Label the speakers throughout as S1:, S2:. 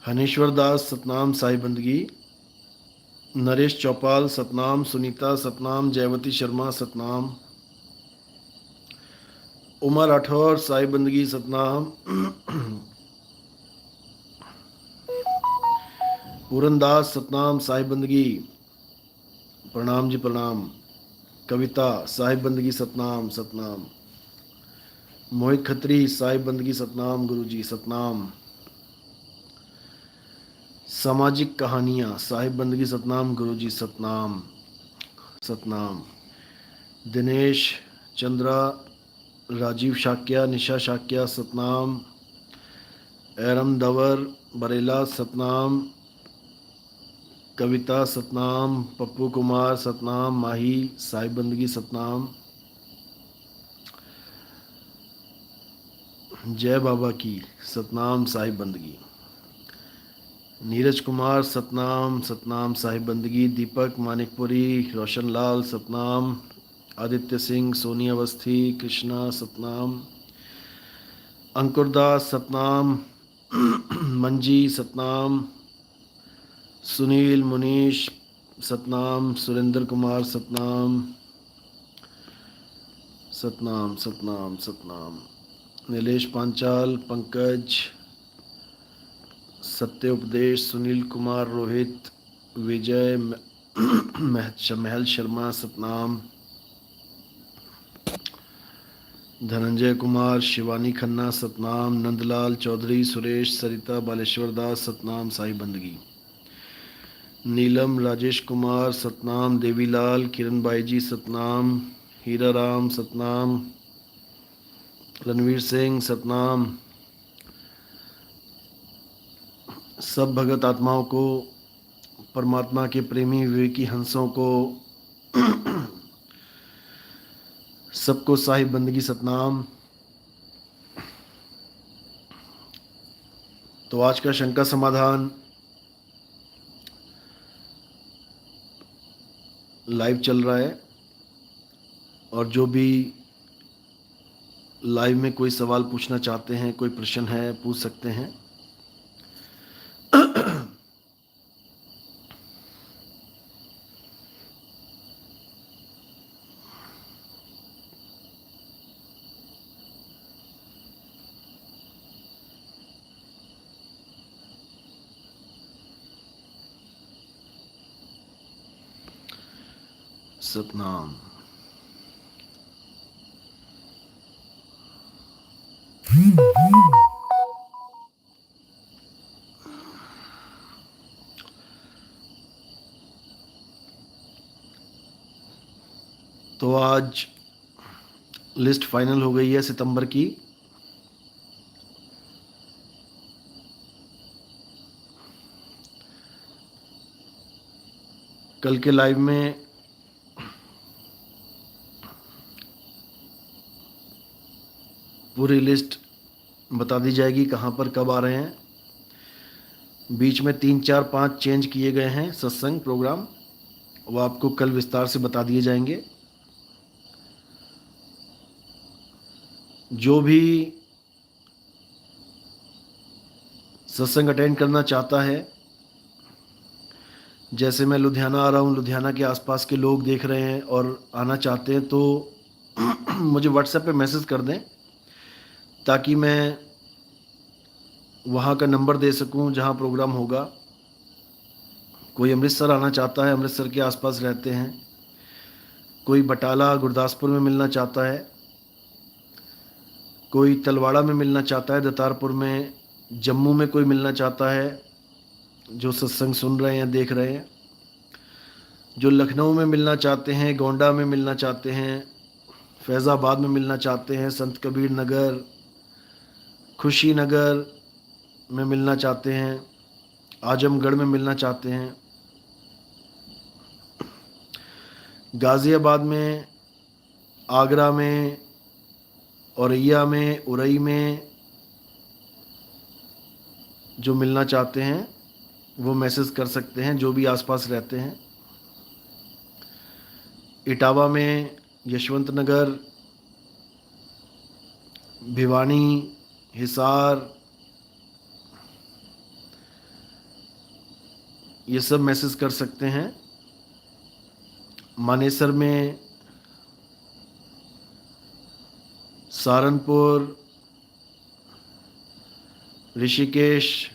S1: हनेश्वर दास सतनाम साई बंदगी। नरेश चौपाल सतनाम। सुनीता सतनाम। जयवती शर्मा सतनाम। उमर राठौर साई बंदगी सतनाम। पूरन दास सतनाम साई बंदगी। प्रणाम जी प्रणाम। कविता साहिब बंदगी सतनाम सतनाम। मोहित खत्री साहिब बंदगी सतनाम गुरुजी सतनाम। सामाजिक कहानियाँ साहिब बंदगी सतनाम गुरुजी सतनाम सतनाम। दिनेश चंद्रा राजीव शाक्या निशा शाक्या सतनाम। एरम दवर बरेला सतनाम। कविता सतनाम। पप्पू कुमार सतनाम। माही साहिब बंदगी सतनाम। जय बाबा की सतनाम साहिब बंदगी। नीरज कुमार सतनाम सतनाम साहिब बंदगी। दीपक मानिकपुरी रोशन लाल सतनाम। आदित्य सिंह सोनी अवस्थी कृष्णा सतनाम। अंकुरदास सतनाम। मंजी सतनाम। सुनील मुनीश सतनाम। सुरेंद्र कुमार सतनाम सतनाम सतनाम सतनाम। नीलेश पांचाल पंकज सत्य उपदेश सुनील कुमार रोहित विजय महल शर्मा सतनाम। धनंजय कुमार शिवानी खन्ना सतनाम। नंदलाल चौधरी सुरेश सरिता बालेश्वर दास सतनाम साई बंदगी। नीलम राजेश कुमार सतनाम। देवीलाल किरण बाई जी सतनाम। हीरा राम सतनाम। रणवीर सिंह सतनाम। सब भगत आत्माओं को परमात्मा के प्रेमी विवेकी हंसों को सबको साहिब बंदगी सतनाम। तो आज का शंका समाधान लाइव चल रहा है और जो भी लाइव में कोई सवाल पूछना चाहते हैं कोई प्रश्न है पूछ सकते हैं। सतनाम। तो आज लिस्ट फाइनल हो गई है सितंबर की। कल के लाइव में पूरी लिस्ट बता दी जाएगी कहाँ पर कब आ रहे हैं। बीच में 3 4 5 चेंज किए गए हैं सत्संग प्रोग्राम, वो आपको कल विस्तार से बता दिए जाएंगे। जो भी सत्संग अटेंड करना चाहता है, जैसे मैं लुधियाना आ रहा हूँ, लुधियाना के आसपास के लोग देख रहे हैं और आना चाहते हैं तो मुझे व्हाट्सएप पे मैसेज कर दें ताकि मैं वहाँ का नंबर दे सकूँ जहाँ प्रोग्राम होगा। कोई अमृतसर आना चाहता है, अमृतसर के आसपास रहते हैं, कोई बटाला गुरदासपुर में मिलना चाहता है, कोई तलवाड़ा में मिलना चाहता है, दतारपुर में, जम्मू में कोई मिलना चाहता है जो सत्संग सुन रहे हैं देख रहे हैं, जो लखनऊ में मिलना चाहते हैं, गोंडा में मिलना चाहते हैं, फैज़ाबाद में मिलना चाहते हैं, संत कबीर नगर खुशीनगर में मिलना चाहते हैं, आजमगढ़ में मिलना चाहते हैं, गाज़ियाबाद में, आगरा में, औरैया में, उरई में जो मिलना चाहते हैं वो मैसेज कर सकते हैं, जो भी आसपास रहते हैं। इटावा में, यशवंत नगर, भिवानी, हिसार, ये सब मैसेज कर सकते हैं। मानेसर में, सहारनपुर, ऋषिकेश,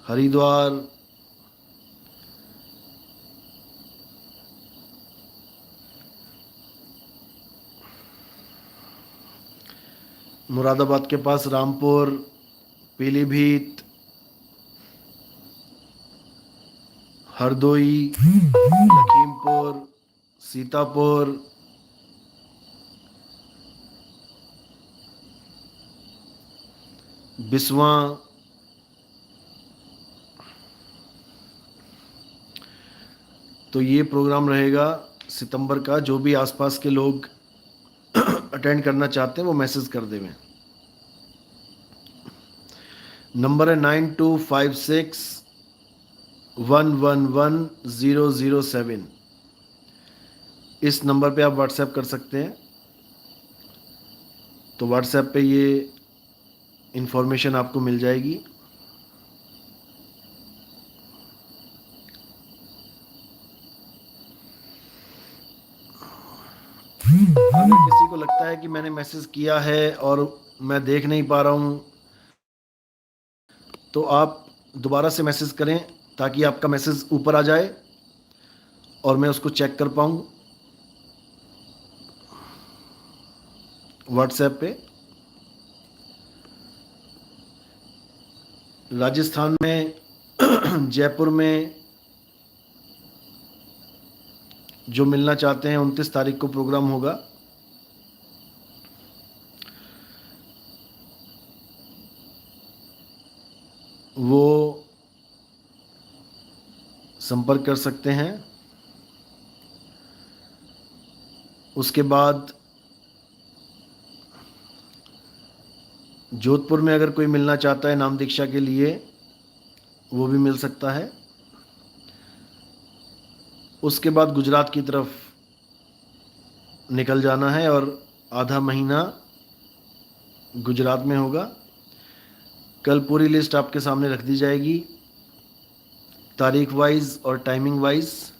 S1: हरिद्वार, मुरादाबाद के पास रामपुर, पीलीभीत, हरदोई, लखीमपुर, सीतापुर, बिस्वा, तो ये प्रोग्राम रहेगा सितंबर का। जो भी आसपास के लोग अटेंड करना चाहते हैं वो मैसेज कर देवें। नंबर है 9256111007। इस नंबर पे आप व्हाट्सएप कर सकते हैं। तो व्हाट्सएप पे ये इन्फॉर्मेशन आपको मिल जाएगी। अगर किसी को लगता है कि मैंने मैसेज किया है और मैं देख नहीं पा रहा हूँ, तो आप दोबारा से मैसेज करें ताकि आपका मैसेज ऊपर आ जाए और मैं उसको चेक कर पाऊँ व्हाट्सएप पे। राजस्थान में जयपुर में जो मिलना चाहते हैं 29 तारीख को प्रोग्राम होगा। वो संपर्क कर सकते हैं। उसके बाद जोधपुर में अगर कोई मिलना चाहता है नाम दीक्षा के लिए, वो भी मिल सकता है। उसके बाद गुजरात की तरफ निकल जाना है और आधा महीना गुजरात में होगा। कल पूरी लिस्ट आपके सामने रख दी जाएगी, तारीख वाइज और टाइमिंग वाइज।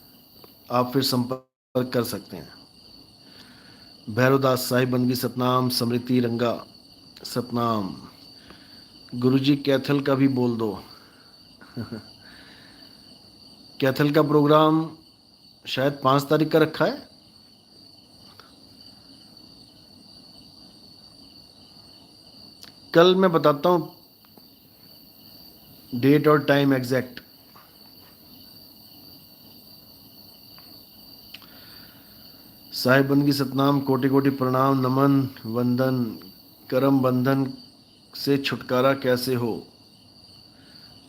S1: आप फिर संपर्क कर सकते हैं। भैरवदास साहिब बनगी सतनाम, समृति रंगा सतनाम। गुरुजी कैथल का भी बोल दो। कैथल का प्रोग्राम शायद 5 तारीख का रखा है। कल मैं बताता हूँ डेट और टाइम एग्जैक्ट। साहिब बनगी सतनाम, कोटि कोटि प्रणाम, नमन, वंदन। कर्म बंधन से छुटकारा कैसे हो?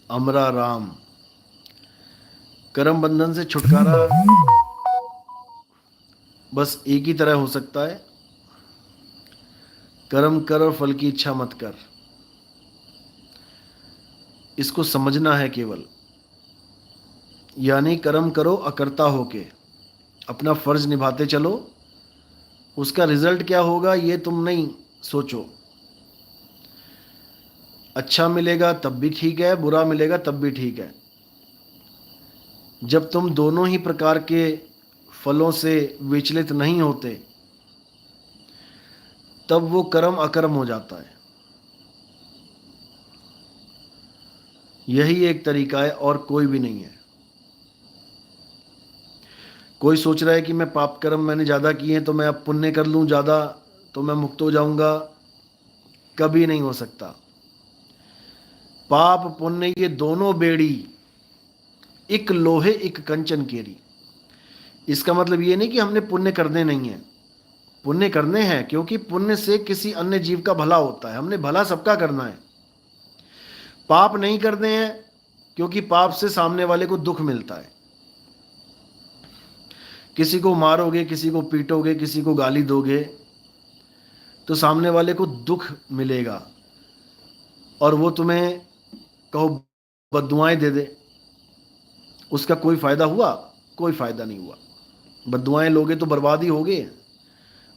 S1: अमरा राम। कर्म बंधन से छुटकारा बस एक ही तरह हो सकता है, कर्म कर और फल की इच्छा मत कर। इसको समझना है केवल। यानी कर्म करो अकर्ता होके, अपना फर्ज निभाते चलो। उसका रिजल्ट क्या होगा ये तुम नहीं सोचो। अच्छा मिलेगा तब भी ठीक है, बुरा मिलेगा तब भी ठीक है। जब तुम दोनों ही प्रकार के फलों से विचलित नहीं होते, तब वो कर्म अकर्म हो जाता है। यही एक तरीका है और कोई भी नहीं है। कोई सोच रहा है कि मैं पाप कर्म मैंने ज़्यादा किए हैं तो मैं अब पुण्य कर लूँ ज़्यादा तो मैं मुक्त हो जाऊंगा। कभी नहीं हो सकता। पाप पुण्य ये दोनों बेड़ी एक लोहे एक कंचन केरी। इसका मतलब ये नहीं कि हमने पुण्य करने नहीं है, पुण्य करने हैं, क्योंकि पुण्य से किसी अन्य जीव का भला होता है। हमने भला सबका करना है। पाप नहीं करने हैं क्योंकि पाप से सामने वाले को दुख मिलता है। किसी को मारोगे, किसी को पीटोगे, किसी को गाली दोगे तो सामने वाले को दुख मिलेगा और वो तुम्हें कहो बद्दुआएं दे दे। उसका कोई फायदा हुआ? कोई फायदा नहीं हुआ। बद्दुआएं लोगे तो बर्बाद ही होगे।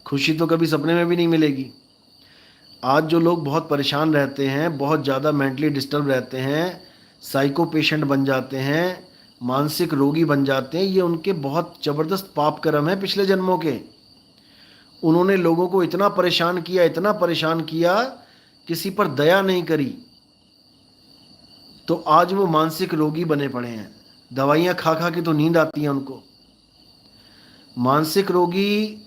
S1: खुशी तो कभी सपने में भी नहीं मिलेगी। आज जो लोग बहुत परेशान रहते हैं, बहुत ज़्यादा मेंटली डिस्टर्ब रहते हैं, साइको पेशेंट बन जाते हैं, मानसिक रोगी बन जाते हैं। ये उनके बहुत ज़बरदस्त पाप कर्म है पिछले जन्मों के। उन्होंने लोगों को इतना परेशान किया, इतना परेशान किया, किसी पर दया नहीं करी, तो आज वो मानसिक रोगी बने पड़े हैं। दवाइयाँ खा खा के तो नींद आती है उनको। मानसिक रोगी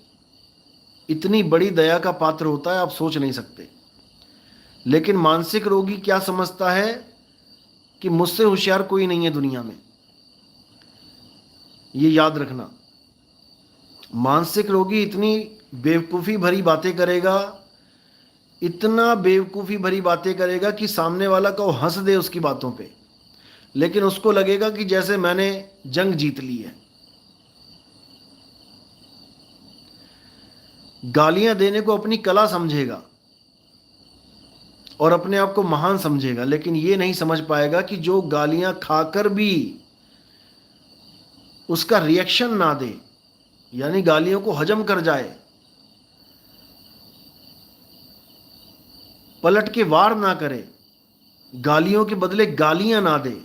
S1: इतनी बड़ी दया का पात्र होता है, आप सोच नहीं सकते। लेकिन मानसिक रोगी क्या समझता है कि मुझसे होशियार कोई नहीं है दुनिया में। ये याद रखना, मानसिक रोगी इतनी बेवकूफ़ी भरी बातें करेगा, इतना बेवकूफ़ी भरी बातें करेगा कि सामने वाला को हंस दे उसकी बातों पे, लेकिन उसको लगेगा कि जैसे मैंने जंग जीत ली है। गालियां देने को अपनी कला समझेगा और अपने आप को महान समझेगा, लेकिन ये नहीं समझ पाएगा कि जो गालियां खाकर भी उसका रिएक्शन ना दे, यानी गालियों को हजम कर जाए, पलट के वार ना करे, गालियों के बदले गालियां ना दे,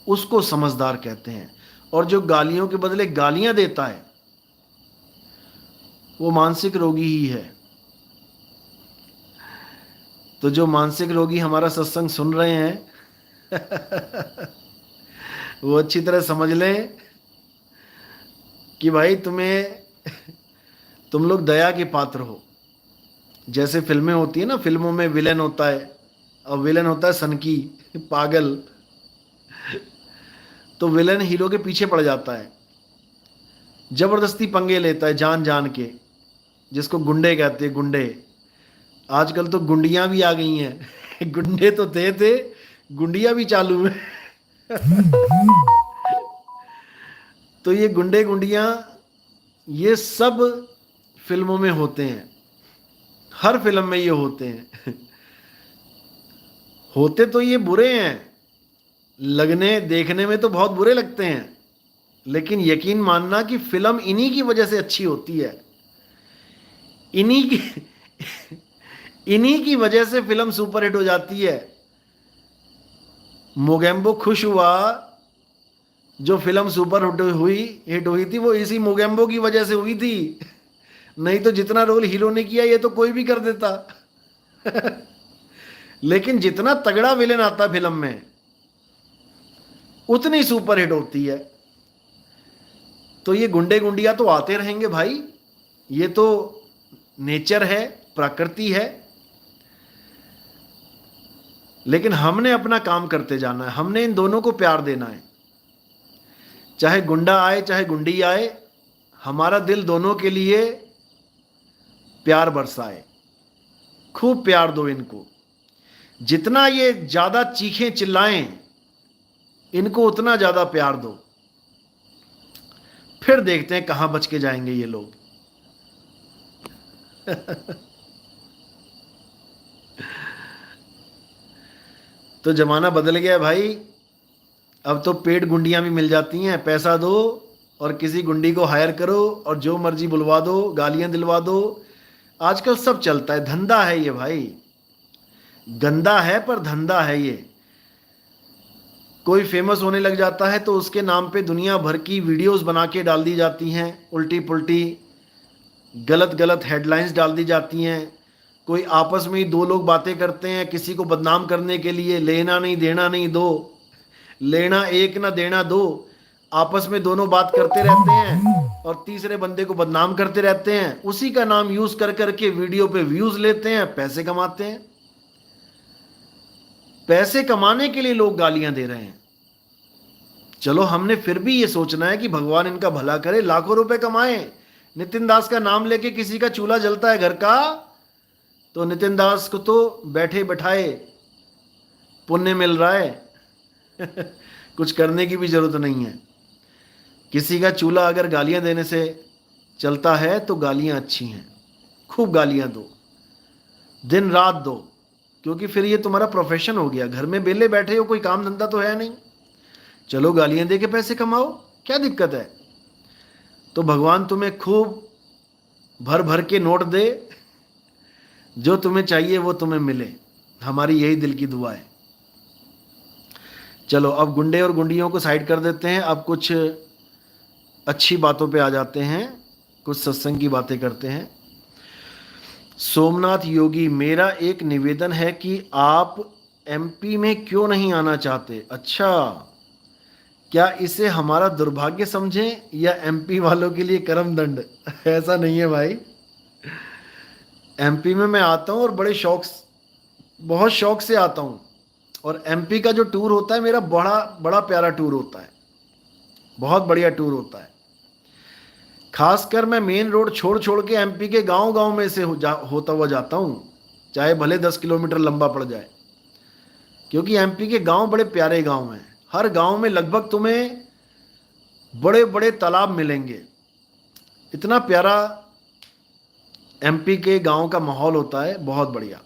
S1: उसको समझदार कहते हैं। और जो गालियों के बदले गालियां देता है वो मानसिक रोगी ही है। तो जो मानसिक रोगी हमारा सत्संग सुन रहे हैं वो अच्छी तरह समझ लें कि भाई तुम लोग दया के पात्र हो। जैसे फिल्में होती है ना, फिल्मों में विलेन होता है, और विलेन होता है सनकी पागल, तो विलेन हीरो के पीछे पड़ जाता है, जबरदस्ती पंगे लेता है जान जान के, जिसको गुंडे कहते हैं। गुंडे आजकल तो गुंडियां भी आ गई हैं गुंडे तो थे गुंडियां भी चालू हैं तो ये गुंडे गुंडियां ये सब फिल्मों में होते हैं, हर फिल्म में ये होते हैं होते तो ये बुरे हैं, लगने देखने में तो बहुत बुरे लगते हैं, लेकिन यकीन मानना कि फिल्म इन्हीं की वजह से अच्छी होती है। इन्हीं की इन्हीं की वजह से फिल्म सुपरहिट हो जाती है। मोगेम्बो खुश हुआ, जो फिल्म सुपर हिट हुई थी वो इसी मोगेम्बो की वजह से हुई थी, नहीं तो जितना रोल हीरो ने किया ये तो कोई भी कर देता लेकिन जितना तगड़ा विलेन आता है फिल्म में उतनी सुपरहिट होती है। तो ये गुंडे गुंडिया तो आते रहेंगे भाई, ये तो नेचर है, प्रकृति है, लेकिन हमने अपना काम करते जाना है। हमने इन दोनों को प्यार देना है, चाहे गुंडा आए चाहे गुंडी आए, हमारा दिल दोनों के लिए प्यार बरसाए। खूब प्यार दो इनको, जितना ये ज्यादा चीखें चिल्लाएं इनको उतना ज्यादा प्यार दो, फिर देखते हैं कहां बच के जाएंगे ये लोग तो जमाना बदल गया भाई, अब तो पेड गुंडियां भी मिल जाती हैं। पैसा दो और किसी गुंडी को हायर करो और जो मर्जी बुलवा दो, गालियां दिलवा दो। आजकल सब चलता है, धंधा है ये भाई, गंदा है पर धंधा है ये। कोई फेमस होने लग जाता है तो उसके नाम पे दुनिया भर की वीडियोस बना के डाल दी जाती हैं, उल्टी पुल्टी गलत गलत हेडलाइंस डाल दी जाती हैं। कोई आपस में ही दो लोग बातें करते हैं किसी को बदनाम करने के लिए, लेना नहीं देना नहीं दो, लेना एक ना देना दो, आपस में दोनों बात करते रहते हैं और तीसरे बंदे को बदनाम करते रहते हैं। उसी का नाम यूज कर करके वीडियो पे व्यूज लेते हैं, पैसे कमाते हैं। पैसे कमाने के लिए लोग गालियां दे रहे हैं। चलो हमने फिर भी ये सोचना है कि भगवान इनका भला करे, लाखों रुपए कमाए। नितिन दास का नाम लेके किसी का चूल्हा जलता है घर का, तो नितिन दास को तो बैठे बैठाए पुण्य मिल रहा है कुछ करने की भी जरूरत नहीं है। किसी का चूल्हा अगर गालियां देने से चलता है तो गालियां अच्छी हैं, खूब गालियां दो, दिन रात दो, क्योंकि फिर ये तुम्हारा प्रोफेशन हो गया। घर में बेले बैठे हो, कोई काम धंधा तो है नहीं, चलो गालियां दे के पैसे कमाओ, क्या दिक्कत है। तो भगवान तुम्हें खूब भर भर के नोट दे, जो तुम्हें चाहिए वो तुम्हें मिले, हमारी यही दिल की दुआ है। चलो अब गुंडे और गुंडियों को साइड कर देते हैं, अब कुछ अच्छी बातों पे आ जाते हैं, कुछ सत्संग की बातें करते हैं। सोमनाथ योगी, मेरा एक निवेदन है कि आप एमपी में क्यों नहीं आना चाहते? अच्छा, क्या इसे हमारा दुर्भाग्य समझें या एमपी वालों के लिए करम दंड? ऐसा नहीं है भाई, एमपी में मैं आता हूँ और बहुत शौक से आता हूँ। और एमपी का जो टूर होता है मेरा बड़ा बड़ा प्यारा टूर होता है, बहुत बढ़िया टूर होता है। खासकर मैं मेन रोड छोड़ छोड़ के एमपी के गांव गांव में से होता हुआ जाता हूँ, चाहे भले 10 किलोमीटर लंबा पड़ जाए, क्योंकि एमपी के गांव बड़े प्यारे गांव हैं। हर गांव में लगभग तुम्हें बड़े बड़े तालाब मिलेंगे, इतना प्यारा एमपी के गांव का माहौल होता है, बहुत बढ़िया।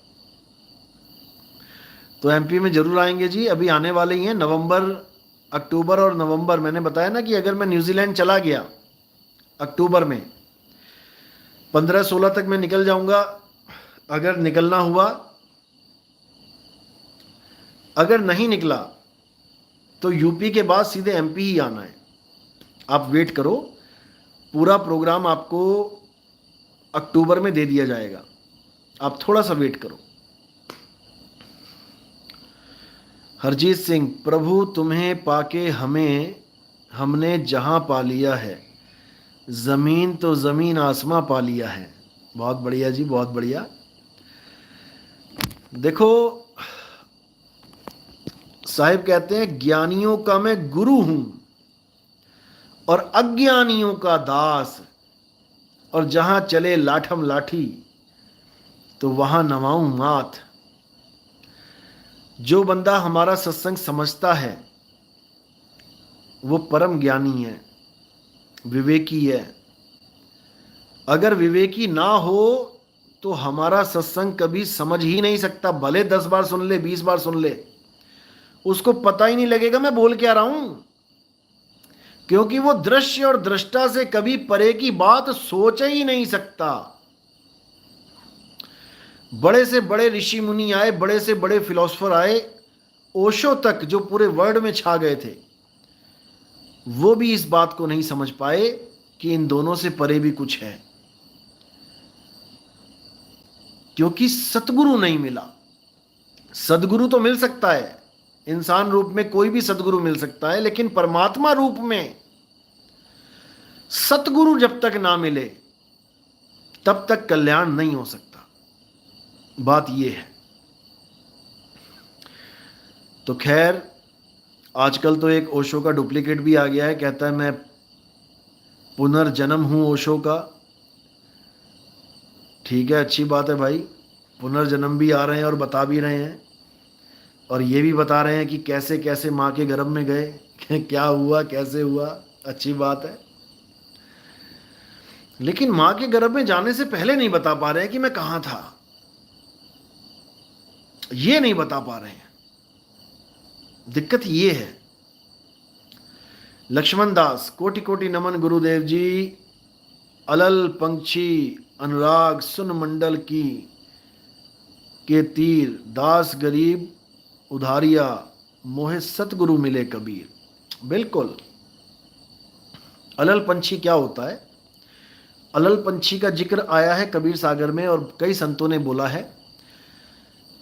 S1: तो एमपी में जरूर आएंगे जी, अभी आने वाले ही हैं नवंबर, अक्टूबर और नवंबर। मैंने बताया ना कि अगर मैं न्यूजीलैंड चला गया अक्टूबर में, 15-16 तक मैं निकल जाऊंगा अगर निकलना हुआ। अगर नहीं निकला तो यूपी के बाद सीधे एमपी ही आना है। आप वेट करो, पूरा प्रोग्राम आपको अक्टूबर में दे दिया जाएगा, आप थोड़ा सा वेट करो। हरजीत सिंह, प्रभु तुम्हें पाके हमने जहां पा लिया है, जमीन तो जमीन आसमां पा लिया है। बहुत बढ़िया जी, बहुत बढ़िया। देखो साहिब कहते हैं, ज्ञानियों का मैं गुरु हूं और अज्ञानियों का दास, और जहां चले लाठम लाठी तो वहां नवाऊं माथ। जो बंदा हमारा सत्संग समझता है वो परम ज्ञानी है, विवेकी है। अगर विवेकी ना हो तो हमारा सत्संग कभी समझ ही नहीं सकता, भले 10 बार सुन ले, 20 बार सुन ले, उसको पता ही नहीं लगेगा मैं बोल क्या रहा हूं, क्योंकि वो दृश्य और दृष्टा से कभी परे की बात सोच ही नहीं सकता। बड़े से बड़े ऋषि मुनि आए, बड़े से बड़े फिलोसफर आए, ओशो तक जो पूरे वर्ल्ड में छा गए थे, वो भी इस बात को नहीं समझ पाए कि इन दोनों से परे भी कुछ है, क्योंकि सतगुरु नहीं मिला। सदगुरु तो मिल सकता है, इंसान रूप में कोई भी सदगुरु मिल सकता है, लेकिन परमात्मा रूप में सतगुरु जब तक ना मिले तब तक कल्याण नहीं हो सकता। बात यह है। तो खैर, आजकल तो एक ओशो का डुप्लीकेट भी आ गया है, कहता है मैं पुनर्जन्म हूं ओशो का। ठीक है, अच्छी बात है भाई, पुनर्जन्म भी आ रहे हैं और बता भी रहे हैं, और ये भी बता रहे हैं कि कैसे कैसे माँ के गर्भ में गए, क्या हुआ, कैसे हुआ। अच्छी बात है, लेकिन माँ के गर्भ में जाने से पहले नहीं बता पा रहे हैं कि मैं कहां था, ये नहीं बता पा रहे हैं। दिक्कत ये है। लक्ष्मण दास, कोटि कोटि नमन गुरुदेव जी। अलल पंक्षी अनुराग सुन मंडल की के तीर, दास गरीब उधारिया, मोहे सतगुरु मिले कबीर। बिल्कुल, अलल पंछी क्या होता है? अलल पंछी का जिक्र आया है कबीर सागर में, और कई संतों ने बोला है।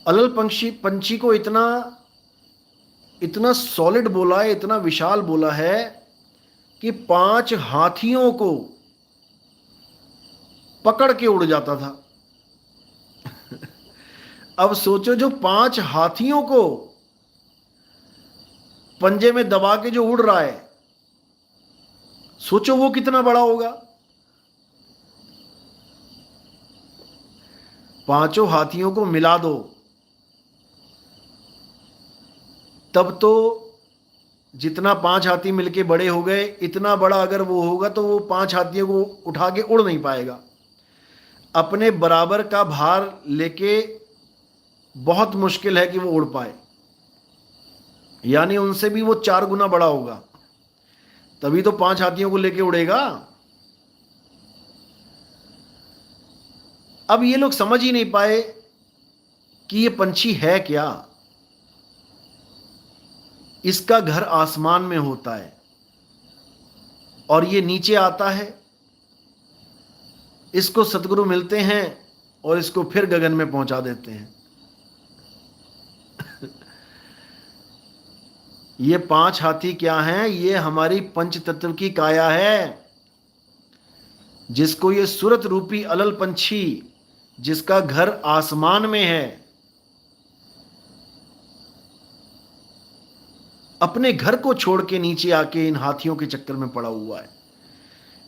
S1: अलल पंछी को इतना इतना सॉलिड बोला है, इतना विशाल बोला है कि 5 हाथियों को पकड़ के उड़ जाता था। अब सोचो, जो 5 हाथियों को पंजे में दबा के जो उड़ रहा है, सोचो वो कितना बड़ा होगा। 5 हाथियों को मिला दो तब तो जितना 5 हाथी मिलके बड़े हो गए, इतना बड़ा अगर वो होगा तो वो 5 हाथियों को उठा के उड़ नहीं पाएगा। अपने बराबर का भार लेके बहुत मुश्किल है कि वो उड़ पाए, यानी उनसे भी वो 4 गुना बड़ा होगा, तभी तो 5 हाथियों को लेके उड़ेगा। अब ये लोग समझ ही नहीं पाए कि ये पंछी है क्या। इसका घर आसमान में होता है और ये नीचे आता है, इसको सतगुरु मिलते हैं और इसको फिर गगन में पहुंचा देते हैं। ये 5 हाथी क्या हैं? ये हमारी पंच तत्व की काया है, जिसको ये सूरत रूपी अलल पंछी, जिसका घर आसमान में है, अपने घर को छोड़ के नीचे आके इन हाथियों के चक्कर में पड़ा हुआ है।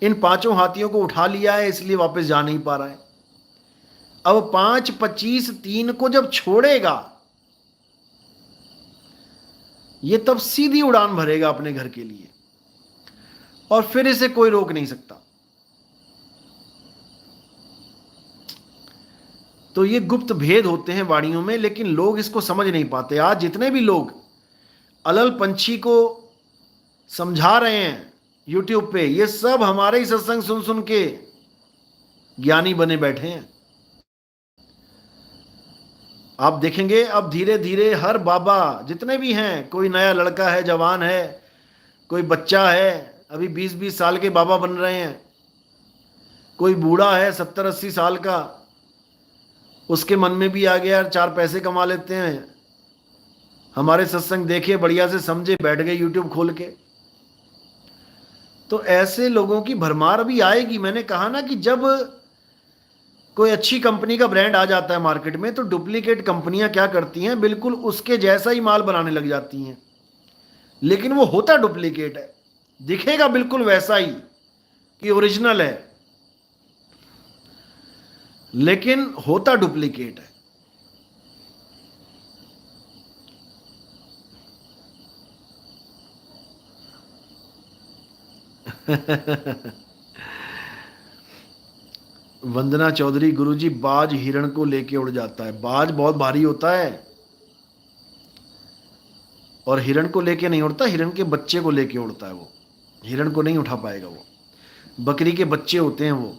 S1: इन 5 हाथियों को उठा लिया है, इसलिए वापस जा नहीं पा रहा है। अब 5, 25, 3 को जब छोड़ेगा, ये तब सीधी उड़ान भरेगा अपने घर के लिए, और फिर इसे कोई रोक नहीं सकता। तो ये गुप्त भेद होते हैं वाणियों में, लेकिन लोग इसको समझ नहीं पाते। आज जितने भी लोग अलल पंछी को समझा रहे हैं यूट्यूब पे, ये सब हमारे ही सत्संग सुन सुन के ज्ञानी बने बैठे हैं। आप देखेंगे अब धीरे धीरे हर बाबा जितने भी हैं, कोई नया लड़का है, जवान है, कोई बच्चा है, अभी 20-20 साल के बाबा बन रहे हैं, कोई बूढ़ा है 70-80 साल का, उसके मन में भी आ गया 4 पैसे कमा लेते हैं, हमारे सत्संग देखे, बढ़िया से समझे, बैठ गए यूट्यूब खोल के। तो ऐसे लोगों की भरमार अभी आएगी। मैंने कहा ना कि जब कोई अच्छी कंपनी का ब्रांड आ जाता है मार्केट में, तो डुप्लीकेट कंपनियां क्या करती हैं, बिल्कुल उसके जैसा ही माल बनाने लग जाती हैं, लेकिन वो होता डुप्लीकेट है, दिखेगा बिल्कुल वैसा ही कि ओरिजिनल है, लेकिन होता डुप्लीकेट है। वंदना चौधरी, गुरुजी बाज हिरण को लेके उड़ जाता है। बाज बहुत भारी होता है और हिरण को लेके नहीं उड़ता, हिरण के बच्चे को लेके उड़ता है। वो हिरण को नहीं उठा पाएगा। वो बकरी के बच्चे होते हैं वो,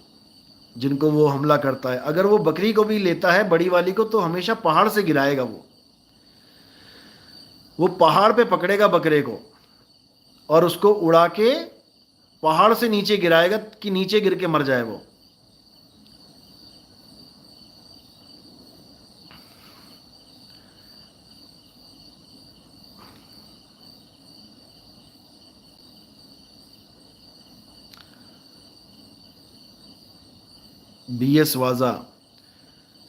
S1: जिनको वो हमला करता है। अगर वो बकरी को भी लेता है, बड़ी वाली को, तो हमेशा पहाड़ से गिराएगा। वो पहाड़ पे पकड़ेगा बकरे को और उसको उड़ा के पहाड़ से नीचे गिराएगा कि नीचे गिर के मर जाए वो। BS वाजा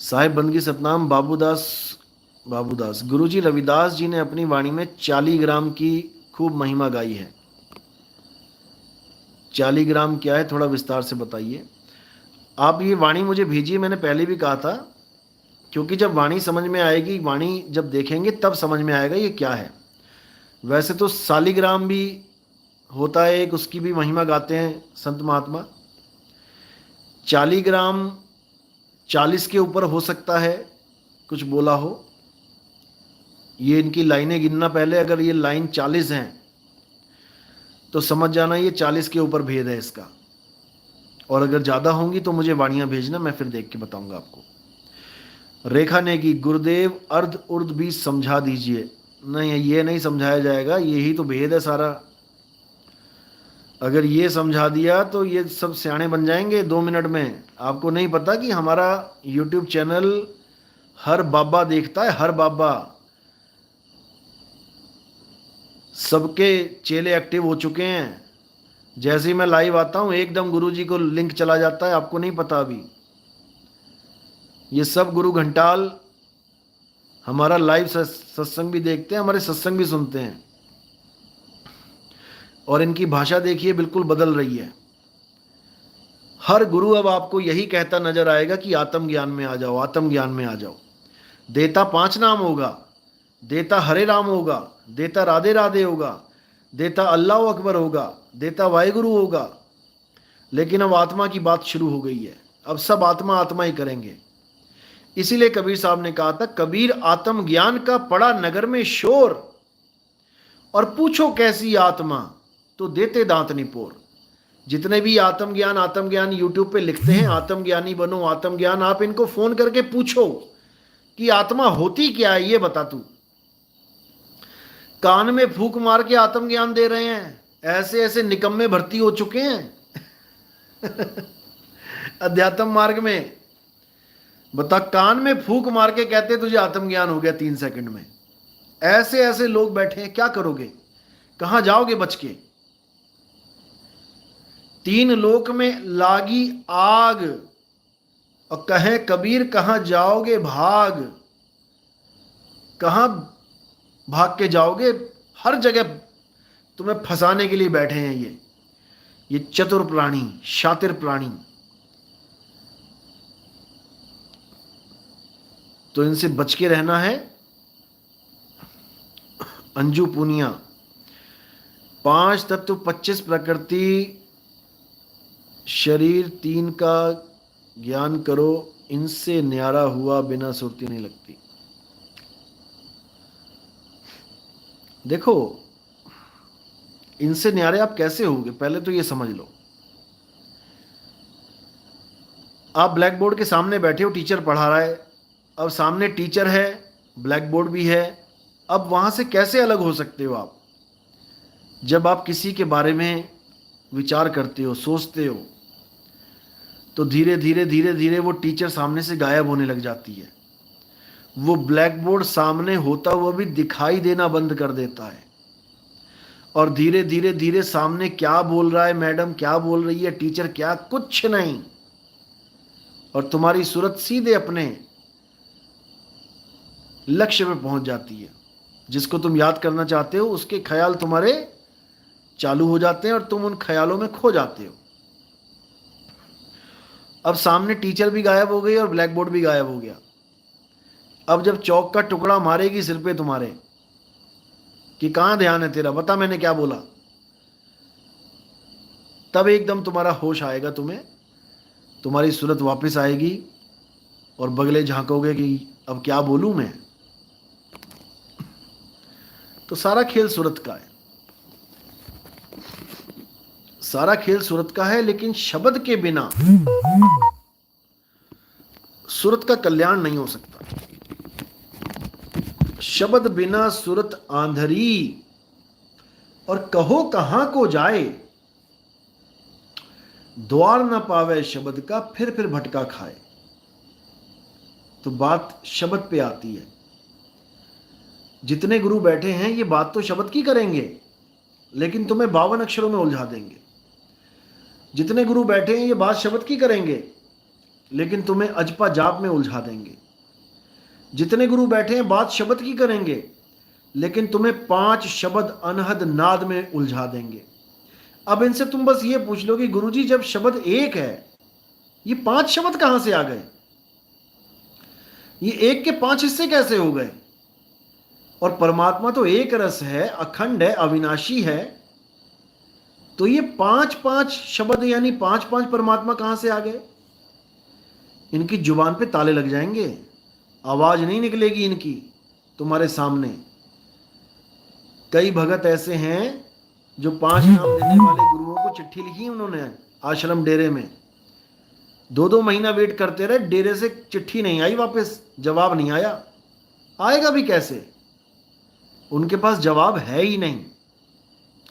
S1: साहिब बंदगी सतनाम। बाबूदास, गुरुजी रविदास जी ने अपनी वाणी में 40 ग्राम की खूब महिमा गाई है। 40 ग्राम क्या है, थोड़ा विस्तार से बताइए। आप ये वाणी मुझे भेजिए, मैंने पहले भी कहा था, क्योंकि जब वाणी समझ में आएगी, वाणी जब देखेंगे तब समझ में आएगा ये क्या है। वैसे तो सालीग्राम भी होता है एक, उसकी भी महिमा गाते हैं संत महात्मा। 40 ग्राम 40 के ऊपर हो सकता है, कुछ बोला हो। ये इनकी लाइनें गिनना पहले, अगर ये लाइन 40 हैं तो समझ जाना ये 40 के ऊपर भेद है इसका। और अगर ज़्यादा होंगी तो मुझे वाणियाँ भेजना, मैं फिर देख के बताऊंगा आपको। रेखा ने की, गुरुदेव अर्ध उर्द भी समझा दीजिए। नहीं, ये नहीं समझाया जाएगा, यही तो भेद है सारा। अगर ये समझा दिया तो ये सब सियाने बन जाएंगे 2 मिनट में। आपको नहीं पता कि हमारा YouTube चैनल हर बाबा देखता है, हर बाबा। सबके चेले एक्टिव हो चुके हैं। जैसे ही मैं लाइव आता हूँ एकदम गुरुजी को लिंक चला जाता है, आपको नहीं पता अभी। ये सब गुरु घंटाल हमारा लाइव सत्संग भी देखते हैं, हमारे सत्संग भी सुनते हैं। और इनकी भाषा देखिए, बिल्कुल बदल रही है। हर गुरु अब आपको यही कहता नजर आएगा कि आत्मज्ञान में आ जाओ, आत्मज्ञान में आ जाओ। देता 5 नाम होगा, देता हरे राम होगा, देता राधे राधे होगा, देता अल्लाह अकबर होगा, देता वाहिगुरु होगा। लेकिन अब आत्मा की बात शुरू हो गई है। अब सब आत्मा आत्मा ही करेंगे। इसीलिए कबीर साहब ने कहा था, कबीर आत्मज्ञान का पड़ा नगर में शोर, और पूछो कैसी आत्मा तो देते दांत निपोर। जितने भी आत्मज्ञान यूट्यूब पे लिखते हैं, आत्मज्ञानी बनो, आत्मज्ञान, आप इनको फोन करके पूछो कि आत्मा होती क्या है, ये बता तू। कान में फूंक मार के आत्मज्ञान दे रहे हैं। ऐसे ऐसे निकम्मे भर्ती हो चुके हैं अध्यात्म मार्ग में। बता, कान में फूंक मार के कहते तुझे आत्मज्ञान हो गया 3 सेकंड में। ऐसे ऐसे लोग बैठे हैं, क्या करोगे, कहां जाओगे बच के? 3 लोक में लागी आग, और कहे कबीर कहां जाओगे भाग। कहां भाग के जाओगे? हर जगह तुम्हें फंसाने के लिए बैठे हैं ये चतुर प्राणी, शातिर प्राणी। तो इनसे बच के रहना है। अंजू पुनिया, 5 तत्व 25 प्रकृति शरीर 3 का ज्ञान करो, इनसे न्यारा हुआ बिना सुरती नहीं लगती। देखो, इनसे न्यारे आप कैसे होगे, पहले तो ये समझ लो। आप ब्लैक बोर्ड के सामने बैठे हो, टीचर पढ़ा रहा है, अब सामने टीचर है, ब्लैक बोर्ड भी है, अब वहां से कैसे अलग हो सकते हो आप? जब आप किसी के बारे में विचार करते हो, सोचते हो, तो धीरे धीरे धीरे धीरे वो टीचर सामने से गायब होने लग जाती है। वो ब्लैक बोर्ड सामने होता हुआ भी दिखाई देना बंद कर देता है, और धीरे धीरे धीरे सामने क्या बोल रहा है मैडम, क्या बोल रही है टीचर, क्या, कुछ नहीं, और तुम्हारी सूरत सीधे अपने लक्ष्य पे पहुंच जाती है। जिसको तुम याद करना चाहते हो उसके ख्याल तुम्हारे चालू हो जाते हैं और तुम उन ख्यालों में खो जाते हो। अब सामने टीचर भी गायब हो गई और ब्लैक बोर्ड भी गायब हो गया। अब जब चौक का टुकड़ा मारेगी सिर पे तुम्हारे कि कहां ध्यान है तेरा, बता मैंने क्या बोला, तब एकदम तुम्हारा होश आएगा, तुम्हारी सूरत वापस आएगी और बगले झांकोगे कि अब क्या बोलूं मैं। तो सारा खेल सूरत का है, सारा खेल सूरत का है, लेकिन शब्द के बिना सूरत का कल्याण नहीं हो सकता। शब्द बिना सूरत आंधरी, और कहो कहां को जाए, द्वार न पावे शब्द का, फिर भटका खाए। तो बात शब्द पे आती है। जितने गुरु बैठे हैं ये बात तो शब्द की करेंगे, लेकिन तुम्हें 52 अक्षरों में उलझा देंगे। जितने गुरु बैठे हैं ये बात शब्द की करेंगे, लेकिन तुम्हें अजपा जाप में उलझा देंगे। जितने गुरु बैठे हैं बात शब्द की करेंगे, लेकिन तुम्हें 5 शब्द अनहद नाद में उलझा देंगे। अब इनसे तुम बस ये पूछ लो कि गुरुजी जब शब्द एक है, ये 5 शब्द कहां से आ गए? ये एक के 5 हिस्से कैसे हो गए? और परमात्मा तो एक रस है, अखंड है, अविनाशी है, तो ये 5 शब्द यानी 5 परमात्मा कहां से आ गए? इनकी जुबान पे ताले लग जाएंगे, आवाज नहीं निकलेगी इनकी तुम्हारे सामने। कई भगत ऐसे हैं जो 5 नाम देने वाले गुरुओं को चिट्ठी लिखी उन्होंने आश्रम डेरे में, 2-2 महीना वेट करते रहे, डेरे से चिट्ठी नहीं आई वापस, जवाब नहीं आया। आएगा भी कैसे? उनके पास जवाब है ही नहीं।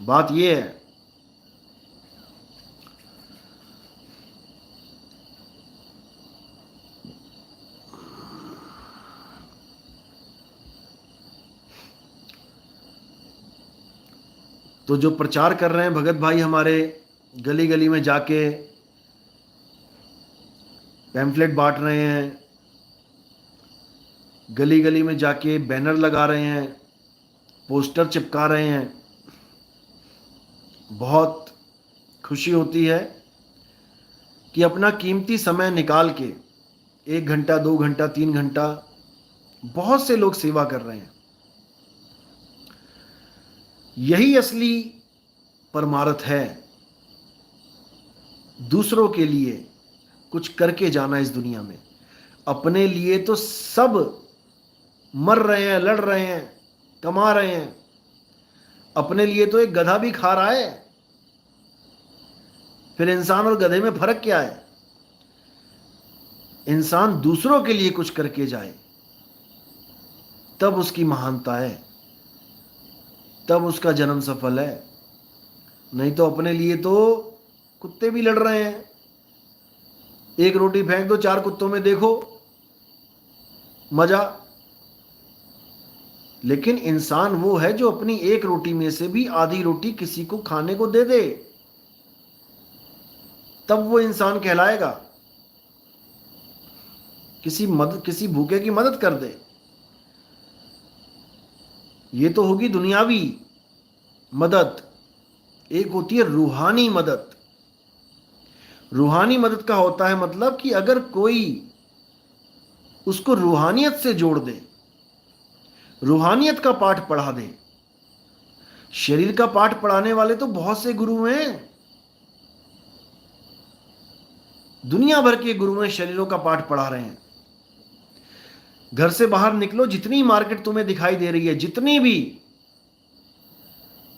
S1: बात यह है। तो जो प्रचार कर रहे हैं भगत भाई हमारे, गली गली में जाके पैम्फलेट बांट रहे हैं, गली गली में जाके बैनर लगा रहे हैं, पोस्टर चिपका रहे हैं, बहुत खुशी होती है कि अपना कीमती समय निकाल के 1 घंटा 2 घंटा 3 घंटा बहुत से लोग सेवा कर रहे हैं। यही असली परमार्थ है, दूसरों के लिए कुछ करके जाना इस दुनिया में। अपने लिए तो सब मर रहे हैं, लड़ रहे हैं, कमा रहे हैं, अपने लिए तो एक गधा भी खा रहा है। फिर इंसान और गधे में फर्क क्या है? इंसान दूसरों के लिए कुछ करके जाए, तब उसकी महानता है। तब उसका जन्म सफल है। नहीं तो अपने लिए तो कुत्ते भी लड़ रहे हैं। एक रोटी फेंक दो, 4 कुत्तों में देखो मजा। लेकिन इंसान वो है जो अपनी एक रोटी में से भी आधी रोटी किसी को खाने को दे दे, तब वो इंसान कहलाएगा। किसी भूखे की मदद कर दे, ये तो होगी दुनियावी मदद। एक होती है रूहानी मदद। रूहानी मदद का होता है मतलब कि अगर कोई उसको रूहानियत से जोड़ दे, रूहानियत का पाठ पढ़ा दे। शरीर का पाठ पढ़ाने वाले तो बहुत से गुरु हैं, दुनिया भर के गुरु हैं, शरीरों का पाठ पढ़ा रहे हैं। घर से बाहर निकलो, जितनी मार्केट तुम्हें दिखाई दे रही है, जितनी भी,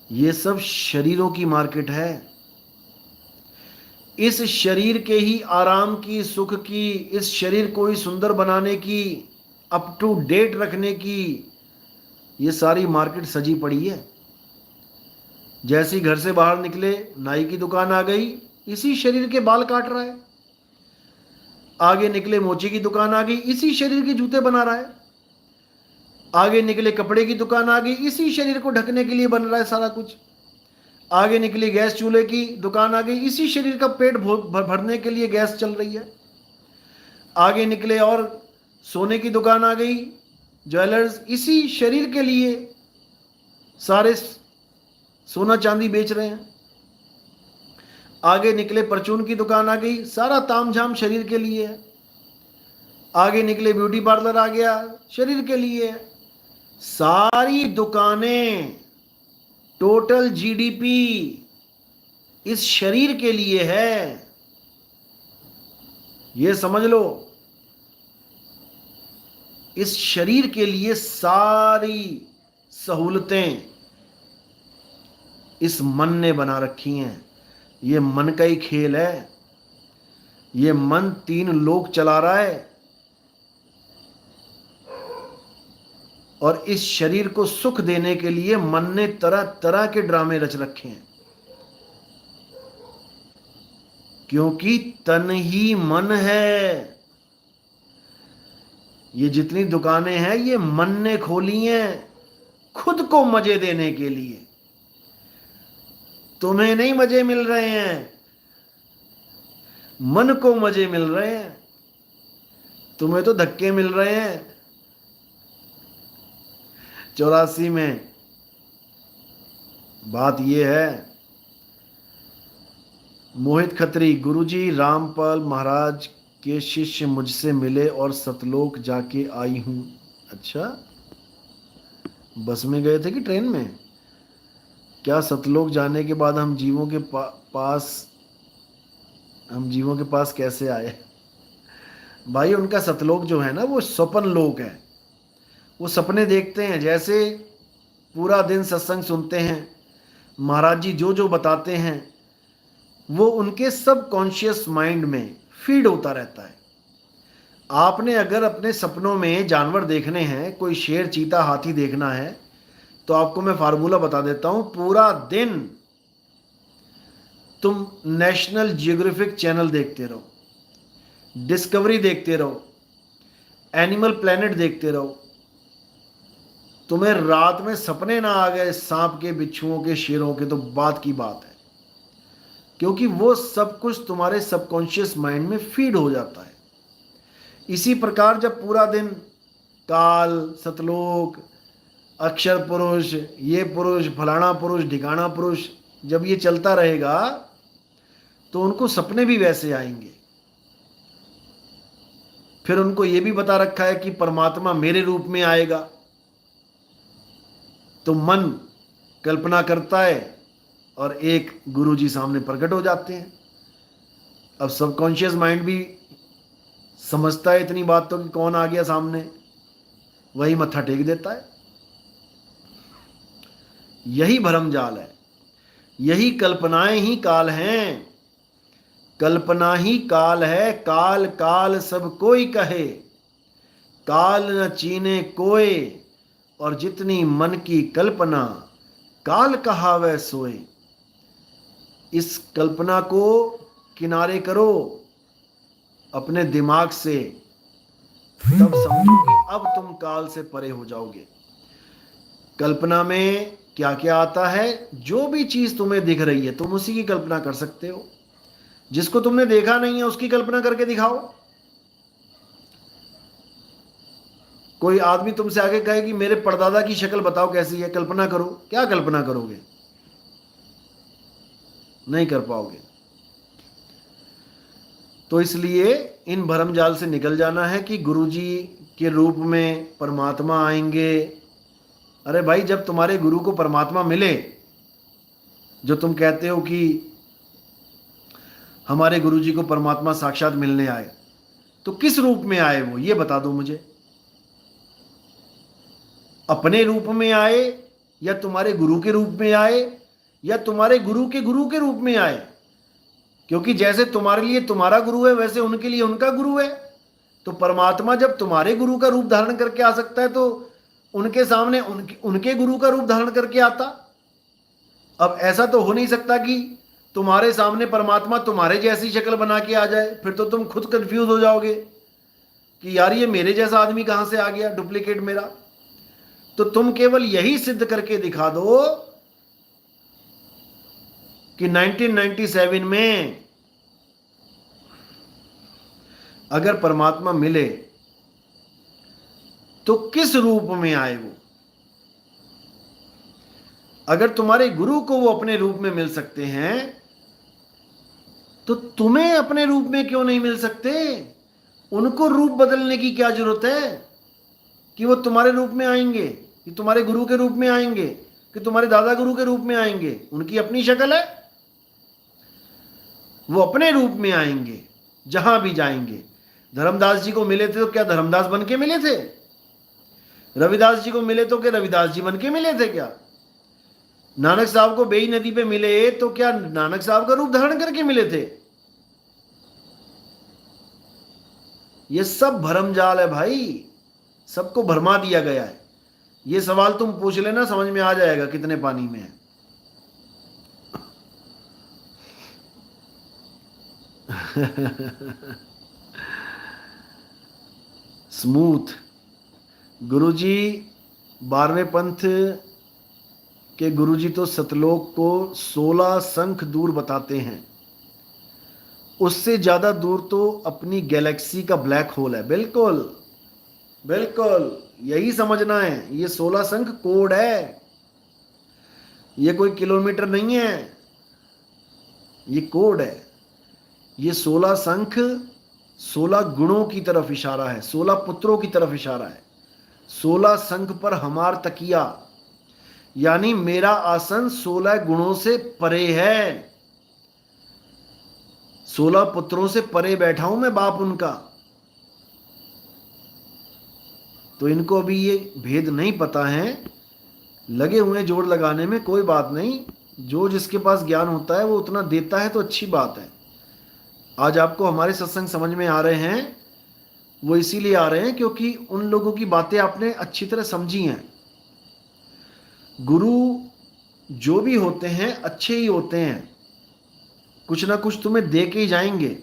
S1: ये सब शरीरों की मार्केट है। इस शरीर के ही आराम की, सुख की, इस शरीर को ही सुंदर बनाने की, अप टू डेट रखने की, ये सारी मार्केट सजी पड़ी है। जैसे ही घर से बाहर निकले, नाई की दुकान आ गई, इसी शरीर के बाल काट रहा है। आगे निकले, मोची की दुकान आ गई, इसी शरीर के जूते बना रहा है। आगे निकले, कपड़े की दुकान आ गई, इसी शरीर को ढकने के लिए बन रहा है सारा कुछ। आगे निकली, गैस चूल्हे की दुकान आ गई, इसी शरीर का पेट भरने के लिए गैस चल रही है। आगे निकले और सोने की दुकान आ गई, ज्वेलर्स, इसी शरीर के लिए सारे सोना चांदी बेच रहे हैं। आगे निकले, परचून की दुकान आ गई, सारा तामझाम शरीर के लिए है। आगे निकले, ब्यूटी पार्लर आ गया, शरीर के लिए है। सारी दुकानें, टोटल जीडीपी इस शरीर के लिए है, ये समझ लो। इस शरीर के लिए सारी सहूलतें इस मन ने बना रखी हैं। ये मन का ही खेल है। ये मन 3 लोक चला रहा है और इस शरीर को सुख देने के लिए मन ने तरह तरह के ड्रामे रच रखे हैं। क्योंकि तन ही मन है। ये जितनी दुकानें हैं, ये मन ने खोली हैं खुद को मजे देने के लिए। तुम्हें नहीं मजे मिल रहे हैं, मन को मजे मिल रहे हैं। तुम्हें तो धक्के मिल रहे हैं। 84 में बात यह है, मोहित खत्री, गुरुजी रामपाल महाराज के शिष्य मुझसे मिले और सतलोक जाके आई हूं। अच्छा, बस में गए थे कि ट्रेन में? क्या सतलोक जाने के बाद हम जीवों के पास कैसे आए? भाई, उनका सतलोक जो है ना, वो स्वप्न लोक है। वो सपने देखते हैं। जैसे पूरा दिन सत्संग सुनते हैं, महाराज जी जो जो बताते हैं वो उनके सब कॉन्शियस माइंड में फीड होता रहता है। आपने अगर अपने सपनों में जानवर देखने हैं, कोई शेर, चीता, हाथी देखना है, तो आपको मैं फार्मूला बता देता हूं। पूरा दिन तुम नेशनल जियोग्राफिक चैनल देखते रहो, डिस्कवरी देखते रहो, एनिमल प्लेनेट देखते रहो, तुम्हें रात में सपने ना आ गए सांप के, बिच्छुओं के, शेरों के, तो बात की बात है। क्योंकि वो सब कुछ तुम्हारे सबकॉन्शियस माइंड में फीड हो जाता है। इसी प्रकार जब पूरा दिन काल, सतलोक, अक्षर पुरुष, ये पुरुष, फलाना पुरुष, ढिकाना पुरुष, जब ये चलता रहेगा तो उनको सपने भी वैसे आएंगे। फिर उनको ये भी बता रखा है कि परमात्मा मेरे रूप में आएगा। तो मन कल्पना करता है और एक गुरुजी सामने प्रकट हो जाते हैं। अब सबकॉन्शियस माइंड भी समझता है इतनी बात तो कि कौन आ गया सामने, वही मत्था टेक देता है। यही भरम जाल है, यही कल्पनाएं ही काल हैं। कल्पना ही काल है। काल काल सब कोई कहे, काल न चीने कोय, और जितनी मन की कल्पना, काल कहावै सोए। इस कल्पना को किनारे करो अपने दिमाग से, तब समझो कि अब तुम काल से परे हो जाओगे। कल्पना में क्या क्या आता है? जो भी चीज तुम्हें दिख रही है तुम उसी की कल्पना कर सकते हो। जिसको तुमने देखा नहीं है उसकी कल्पना करके दिखाओ। कोई आदमी तुमसे आगे कहे कि मेरे परदादा की शक्ल बताओ कैसी है, कल्पना करो, क्या कल्पना करोगे? नहीं कर पाओगे। तो इसलिए इन भरमजाल से निकल जाना है कि गुरुजी के रूप में परमात्मा आएंगे। अरे भाई, जब तुम्हारे गुरु को परमात्मा मिले, जो तुम कहते हो कि हमारे गुरुजी को परमात्मा साक्षात मिलने आए, तो किस रूप में आए वो, ये बता दो मुझे। अपने रूप में आए, या तुम्हारे गुरु के रूप में आए, या तुम्हारे गुरु के रूप में आए? क्योंकि जैसे तुम्हारे लिए तुम्हारा गुरु है वैसे उनके लिए उनका गुरु है। तो परमात्मा जब तुम्हारे गुरु का रूप धारण करके आ सकता है तो उनके सामने उनके गुरु का रूप धारण करके आता। अब ऐसा तो हो नहीं सकता कि तुम्हारे सामने परमात्मा तुम्हारे जैसी शक्ल बना के आ जाए, फिर तो तुम खुद कंफ्यूज हो जाओगे कि यार ये मेरे जैसा आदमी कहां से आ गया, डुप्लीकेट मेरा। तो तुम केवल यही सिद्ध करके दिखा दो कि 1997 में अगर परमात्मा मिले तो किस रूप में आए वो। अगर तुम्हारे गुरु को वो अपने रूप में मिल सकते हैं तो तुम्हें अपने रूप में क्यों नहीं मिल सकते? उनको रूप बदलने की क्या जरूरत है कि वो तुम्हारे रूप में आएंगे, कि तुम्हारे गुरु के रूप में आएंगे, कि तुम्हारे दादा गुरु के रूप में आएंगे? उनकी अपनी शक्ल है, वो अपने रूप में आएंगे जहां भी जाएंगे। धर्मदास जी को मिले थे तो क्या धर्मदास बन के मिले थे? रविदास जी को मिले तो क्या रविदास जी बन के मिले थे? क्या नानक साहब को बेई नदी पे मिले तो क्या नानक साहब का रूप धारण करके मिले थे? ये सब भरमजाल है भाई, सबको भरमा दिया गया है। ये सवाल तुम पूछ लेना, समझ में आ जाएगा कितने पानी में है। स्मूथ गुरुजी, 12वें पंथ के गुरुजी तो सतलोक को 16 शंख दूर बताते हैं। उससे ज्यादा दूर तो अपनी गैलेक्सी का ब्लैक होल है। बिल्कुल बिल्कुल, यही समझना है। ये 16 शंख कोड है, ये कोई किलोमीटर नहीं है, ये कोड है। ये 16 शंख 16 गुणों की तरफ इशारा है, 16 पुत्रों की तरफ इशारा है। 16 शंख पर हमार तकिया, यानी मेरा आसन 16 गुणों से परे है। 16 पुत्रों से परे बैठा हूं मैं, बाप उनका। तो इनको अभी ये भेद नहीं पता है, लगे हुए जोड़ लगाने में। कोई बात नहीं, जो जिसके पास ज्ञान होता है वो उतना देता है तो अच्छी बात है। आज आपको हमारे सत्संग समझ में आ रहे हैं, वो इसीलिए आ रहे हैं क्योंकि उन लोगों की बातें आपने अच्छी तरह समझी हैं। गुरु जो भी होते हैं अच्छे ही होते हैं, कुछ ना कुछ तुम्हें दे के ही जाएंगे।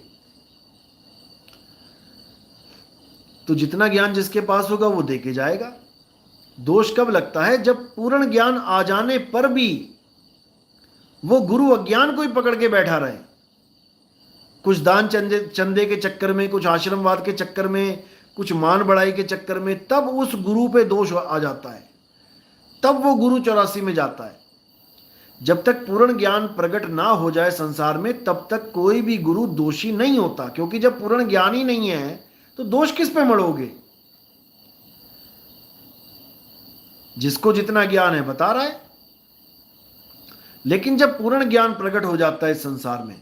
S1: तो जितना ज्ञान जिसके पास होगा वो दे के जाएगा। दोष कब लगता है? जब पूर्ण ज्ञान आ जाने पर भी वो गुरु अज्ञान को ही पकड़ के बैठा रहे, कुछ दान चंदे के चक्कर में, कुछ आश्रमवाद के चक्कर में, कुछ मान बढ़ाई के चक्कर में, तब उस गुरु पे दोष आ जाता है, तब वो गुरु 84 में जाता है। जब तक पूर्ण ज्ञान प्रकट ना हो जाए संसार में तब तक कोई भी गुरु दोषी नहीं होता, क्योंकि जब पूर्ण ज्ञान ही नहीं है तो दोष किस पे मढ़ोगे? जिसको जितना ज्ञान है बता रहा है। लेकिन जब पूर्ण ज्ञान प्रकट हो जाता है इस संसार में,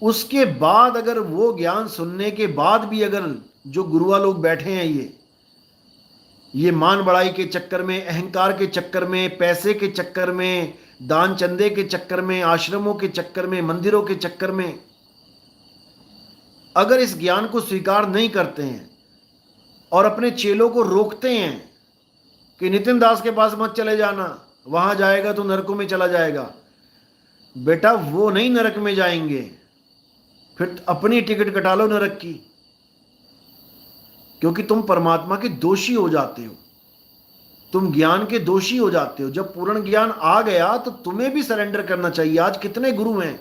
S1: उसके बाद अगर वो ज्ञान सुनने के बाद भी अगर जो गुरुआ लोग बैठे हैं ये मान बढ़ाई के चक्कर में, अहंकार के चक्कर में, पैसे के चक्कर में, दान चंदे के चक्कर में, आश्रमों के चक्कर में, मंदिरों के चक्कर में अगर इस ज्ञान को स्वीकार नहीं करते हैं और अपने चेलों को रोकते हैं कि नितिन दास के पास मत चले जाना, वहां जाएगा तो नरकों में चला जाएगा। बेटा वो नहीं नरक में जाएंगे, फिर अपनी टिकट कटा लो नरक की, क्योंकि तुम परमात्मा के दोषी हो जाते हो, तुम ज्ञान के दोषी हो जाते हो। जब पूर्ण ज्ञान आ गया तो तुम्हें भी सरेंडर करना चाहिए। आज कितने गुरु हैं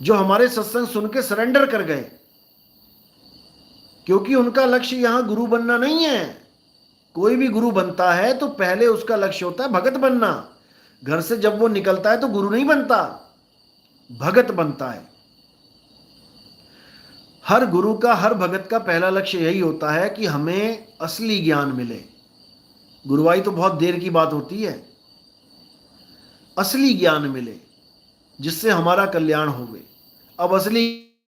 S1: जो हमारे सत्संग सुन के सरेंडर कर गए, क्योंकि उनका लक्ष्य यहां गुरु बनना नहीं है। कोई भी गुरु बनता है तो पहले उसका लक्ष्य होता है भगत बनना। घर से जब वो निकलता है तो गुरु नहीं बनता, भगत बनता है। हर गुरु का, हर भगत का पहला लक्ष्य यही होता है कि हमें असली ज्ञान मिले। गुरुवाई तो बहुत देर की बात होती है, असली ज्ञान मिले जिससे हमारा कल्याण होवे। अब असली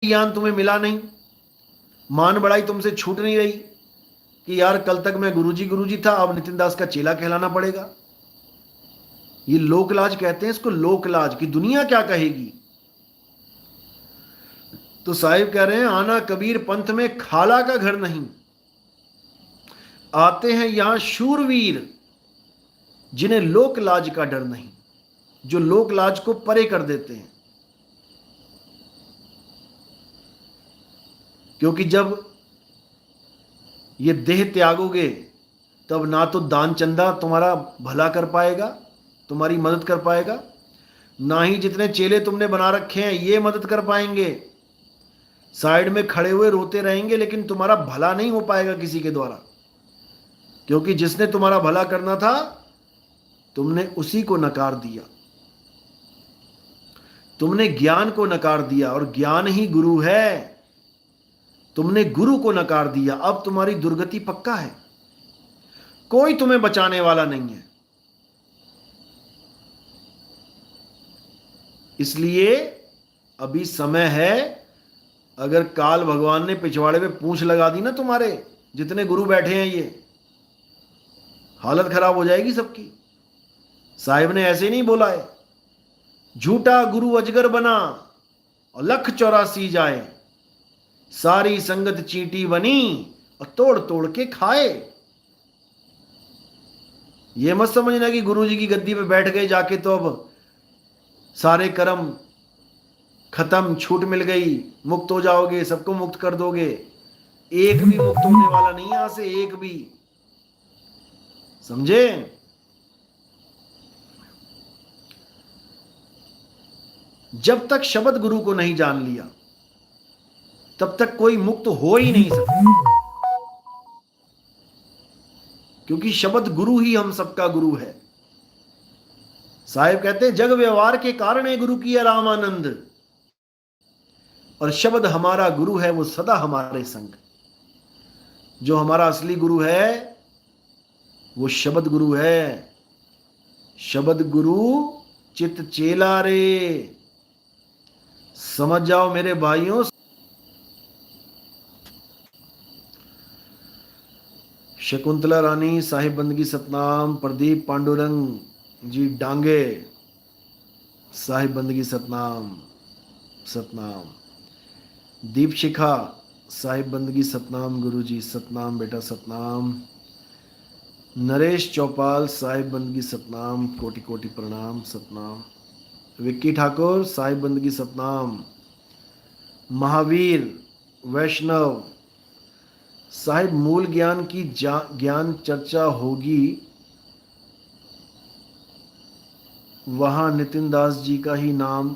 S1: ज्ञान तुम्हें मिला नहीं, मान बढ़ाई तुमसे छूट नहीं रही कि यार कल तक मैं गुरुजी था, अब नितिन दास का चेला कहलाना पड़ेगा। ये लोकलाज कहते हैं इसको, लोकलाज की दुनिया क्या कहेगी। तो साहिब कह रहे हैं आना कबीर पंथ में खाला का घर नहीं, आते हैं यहां शूरवीर जिन्हें लोकलाज का डर नहीं, जो लोकलाज को परे कर देते हैं। क्योंकि जब ये देह त्यागोगे तब ना तो दान चंदा तुम्हारा भला कर पाएगा, तुम्हारी मदद कर पाएगा, ना ही जितने चेले तुमने बना रखे हैं ये मदद कर पाएंगे। साइड में खड़े हुए रोते रहेंगे, लेकिन तुम्हारा भला नहीं हो पाएगा किसी के द्वारा, क्योंकि जिसने तुम्हारा भला करना था तुमने उसी को नकार दिया, तुमने ज्ञान को नकार दिया, और ज्ञान ही गुरु है। तुमने गुरु को नकार दिया, अब तुम्हारी दुर्गति पक्का है, कोई तुम्हें बचाने वाला नहीं है। इसलिए अभी समय है। अगर काल भगवान ने पिछवाड़े पे पूंछ लगा दी ना तुम्हारे, जितने गुरु बैठे हैं, ये हालत खराब हो जाएगी सबकी। साहिब ने ऐसे नहीं बोला है, झूठा गुरु अजगर बना और लख 84 जाए, सारी संगत चींटी बनी और तोड़ तोड़ के खाए। ये मत समझना कि गुरुजी की गद्दी पे बैठ गए जाके तो अब सारे कर्म खत्म, छूट मिल गई, मुक्त हो जाओगे, सबको मुक्त कर दोगे। एक भी मुक्त होने वाला नहीं यहां से, एक भी। समझे? जब तक शब्द गुरु को नहीं जान लिया तब तक कोई मुक्त हो ही नहीं सकता, क्योंकि शब्द गुरु ही हम सबका गुरु है। साहिब कहते हैं जग व्यवहार के कारण है गुरु की रामानंद, और शब्द हमारा गुरु है, वो सदा हमारे संग। जो हमारा असली गुरु है वो शब्द गुरु है। शब्द गुरु चित चेला रे, समझ जाओ मेरे भाइयों। शकुंतला रानी साहिब बंदगी सतनाम, प्रदीप पांडुरंग जी डांगे साहिब बंदगी सतनाम सतनाम, दीप शिखा साहिब बंदगी सतनाम, गुरुजी सतनाम बेटा सतनाम, नरेश चौपाल साहिब बंदगी सतनाम, कोटि कोटि प्रणाम सतनाम, विक्की ठाकुर साहिब बंदगी सतनाम, महावीर वैष्णव साहिब मूल ज्ञान की ज्ञान चर्चा होगी, वहां नितिन दास जी का ही नाम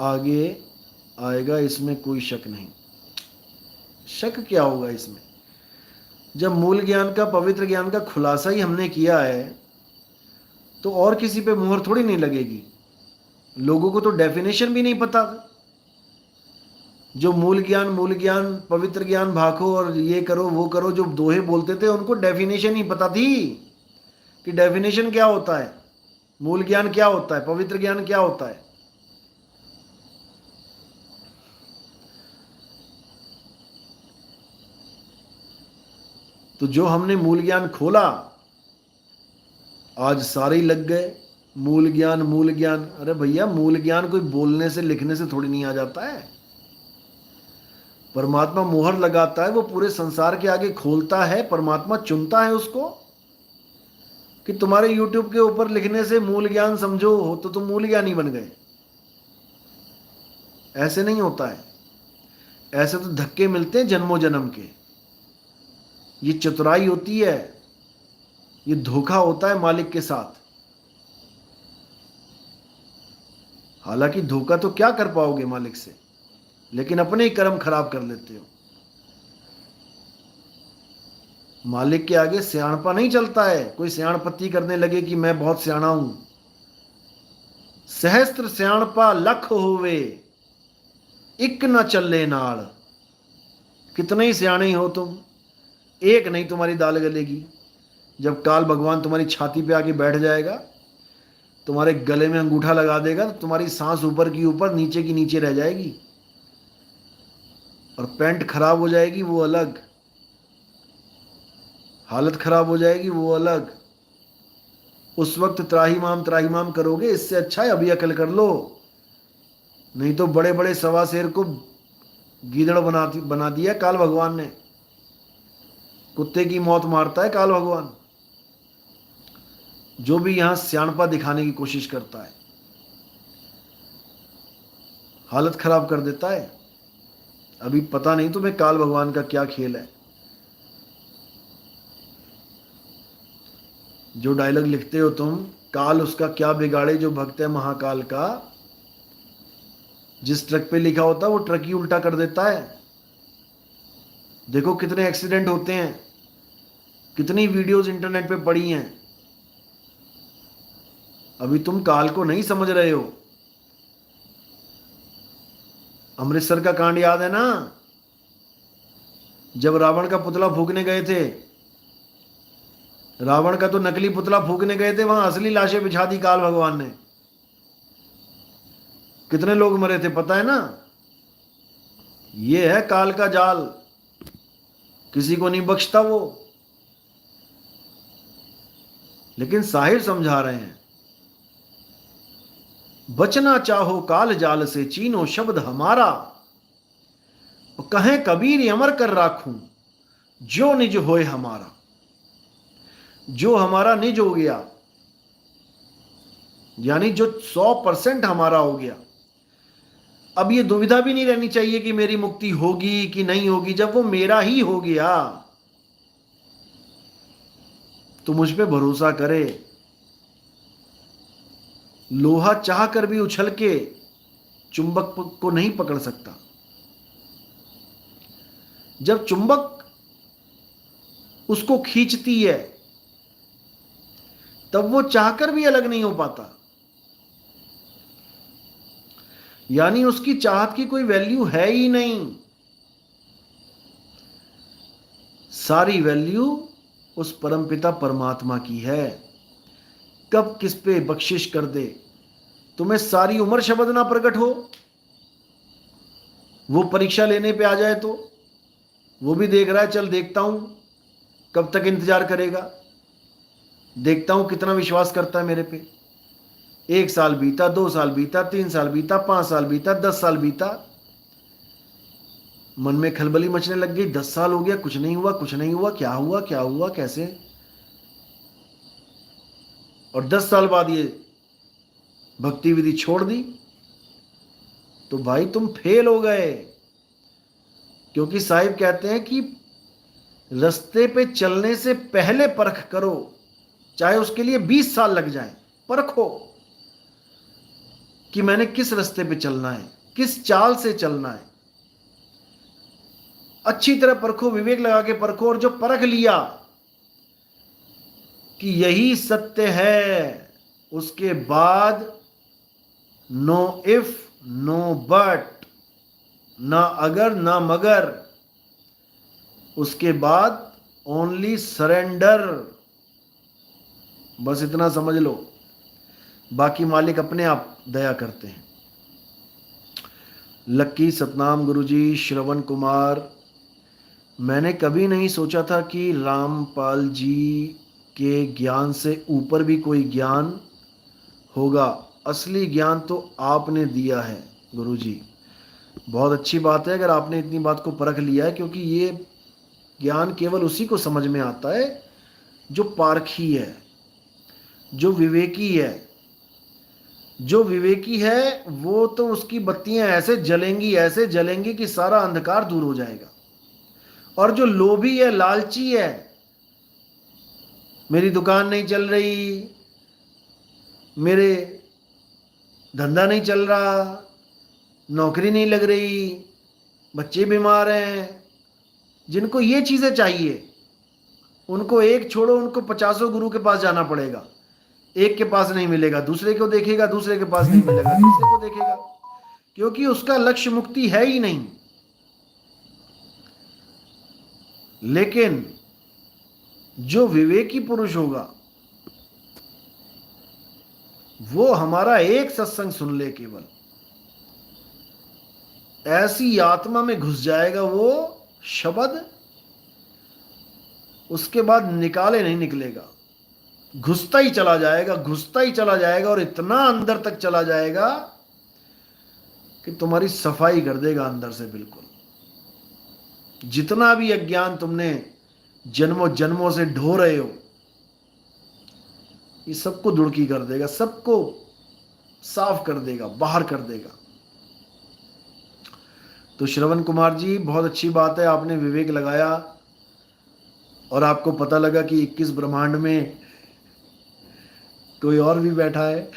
S1: आगे आएगा, इसमें कोई शक नहीं। शक क्या होगा इसमें? जब मूल ज्ञान का, पवित्र ज्ञान का खुलासा ही हमने किया है तो और किसी पे मुहर थोड़ी नहीं लगेगी। लोगों को तो डेफिनेशन भी नहीं पता। जो मूल ज्ञान पवित्र ज्ञान भाखो और ये करो वो करो, जो दोहे बोलते थे, उनको डेफिनेशन ही पता थी कि डेफिनेशन क्या होता है, मूल ज्ञान क्या होता है, पवित्र ज्ञान क्या होता है। तो जो हमने मूल ज्ञान खोला, आज सारे ही लग गए मूल ज्ञान। अरे भैया, मूल ज्ञान कोई बोलने से लिखने से थोड़ी नहीं आ जाता है। परमात्मा मोहर लगाता है, वो पूरे संसार के आगे खोलता है, परमात्मा चुनता है उसको। कि तुम्हारे YouTube के ऊपर लिखने से मूल ज्ञान समझो हो तो तुम मूल ज्ञानी बन गए। ऐसे नहीं होता है। ऐसे तो धक्के मिलते हैं जन्मों जन्म के। ये चतुराई होती है, ये धोखा होता है मालिक के साथ। हालांकि धोखा तो क्या कर पाओगे मालिक से, लेकिन अपने ही कर्म खराब कर लेते हो। मालिक के आगे सियाणपा नहीं चलता है। कोई सियाणपत्ती करने लगे कि मैं बहुत सियाणा हूं। सहस्त्र सियाणपा लख होवे, इक न चले नाल। कितने ही सियाणे हो तुम, एक नहीं तुम्हारी दाल गलेगी। जब काल भगवान तुम्हारी छाती पे आके बैठ जाएगा, तुम्हारे गले में अंगूठा लगा देगा, तो तुम्हारी सांस ऊपर की ऊपर नीचे की नीचे रह जाएगी। और पैंट खराब हो जाएगी वो अलग, हालत खराब हो जाएगी वो अलग। उस वक्त त्राहिमाम करोगे। इससे अच्छा है अभी अकल कर लो। नहीं तो बड़े बड़े सवा शेर को गीदड़ बना दिया काल भगवान ने। कुत्ते की मौत मारता है काल भगवान, जो भी यहां सियाणपा दिखाने की कोशिश करता है। हालत खराब कर देता है। अभी पता नहीं तुम्हें काल भगवान का क्या खेल है। जो डायलॉग लिखते हो तुम, काल उसका क्या बिगाड़े जो भक्त है महाकाल का, जिस ट्रक पे लिखा होता है वो ट्रक ही उल्टा कर देता है। देखो कितने एक्सीडेंट होते हैं, कितनी वीडियोस इंटरनेट पे पड़ी हैं। अभी तुम काल को नहीं समझ रहे हो। अमृतसर का कांड याद है ना, जब रावण का पुतला फूकने गए थे। रावण का तो नकली पुतला फूकने गए थे, वहां असली लाशें बिछा दी काल भगवान ने। कितने लोग मरे थे पता है ना। ये है काल का जाल, किसी को नहीं बख्शता वो। लेकिन साहिर समझा रहे हैं, बचना चाहो काल जाल से, चीनो शब्द हमारा। कहें कबीर अमर कर राखूं, जो निज होए हमारा। जो हमारा निज हो गया, यानी जो 100% हमारा हो गया। अब ये दुविधा भी नहीं रहनी चाहिए कि मेरी मुक्ति होगी कि नहीं होगी। जब वो मेरा ही हो गया तो मुझ पे भरोसा करे। लोहा चाह कर भी उछल के चुंबक को नहीं पकड़ सकता। जब चुंबक उसको खींचती है तब वो चाहकर भी अलग नहीं हो पाता। यानी उसकी चाहत की कोई वैल्यू है ही नहीं। सारी वैल्यू उस परमपिता परमात्मा की है। कब किस पे बख्शिश कर दे। तुम्हें सारी उम्र शब्द ना प्रकट हो, वो परीक्षा लेने पे आ जाए तो वो भी देख रहा है, चल देखता हूं कब तक इंतजार करेगा, देखता हूं कितना विश्वास करता है मेरे पे। 1 साल बीता, 2 साल बीता, 3 साल बीता, 5 साल बीता, 10 साल बीता। मन में खलबली मचने लग गई। 10 साल हो गया, कुछ नहीं हुआ, कुछ नहीं हुआ, क्या हुआ, क्या हुआ, कैसे। और 10 साल बाद ये भक्ति विधि छोड़ दी तो भाई तुम फेल हो गए। क्योंकि साहिब कहते हैं कि रास्ते पे चलने से पहले परख करो, चाहे उसके लिए 20 साल लग जाए। परखो कि मैंने किस रास्ते पे चलना है, किस चाल से चलना है। अच्छी तरह परखो, विवेक लगा के परखो। और जो परख लिया कि यही सत्य है, उसके बाद नो इफ नो बट, ना अगर ना मगर। उसके बाद ओनली सरेंडर। बस इतना समझ लो, बाकी मालिक अपने आप दया करते हैं। लक्की सतनाम गुरुजी, श्रवण कुमार। मैंने कभी नहीं सोचा था कि रामपाल जी के ज्ञान से ऊपर भी कोई ज्ञान होगा। असली ज्ञान तो आपने दिया है गुरुजी। बहुत अच्छी बात है अगर आपने इतनी बात को परख लिया है, क्योंकि ये ज्ञान केवल उसी को समझ में आता है जो पारखी है। जो विवेकी है, जो विवेकी है वो तो उसकी बत्तियां ऐसे जलेंगी कि सारा अंधकार दूर हो जाएगा। और जो लोभी है, लालची है, मेरी दुकान नहीं चल रही, मेरे धंधा नहीं चल रहा, नौकरी नहीं लग रही, बच्चे बीमार हैं, जिनको ये चीजें चाहिए उनको एक छोड़ो, उनको 50 गुरु के पास जाना पड़ेगा। एक के पास नहीं मिलेगा, दूसरे को देखेगा, दूसरे के पास नहीं मिलेगा, तीसरे को देखेगा, क्योंकि उसका लक्ष्य मुक्ति है ही नहीं। लेकिन जो विवेकी पुरुष होगा वो हमारा एक सत्संग सुन ले, केवल ऐसी आत्मा में घुस जाएगा वो शब्द, उसके बाद निकाले नहीं निकलेगा, घुसता ही चला जाएगा, घुसता ही चला जाएगा, और इतना अंदर तक चला जाएगा कि तुम्हारी सफाई कर देगा अंदर से बिल्कुल। जितना भी अज्ञान तुमने जन्मों जन्मों से ढो रहे हो, ये सबको दुड़की कर देगा, सबको साफ कर देगा, बाहर कर देगा। तो श्रवण कुमार जी, बहुत अच्छी बात है, आपने विवेक लगाया और आपको पता लगा कि 21 ब्रह्मांड में कोई और भी बैठा है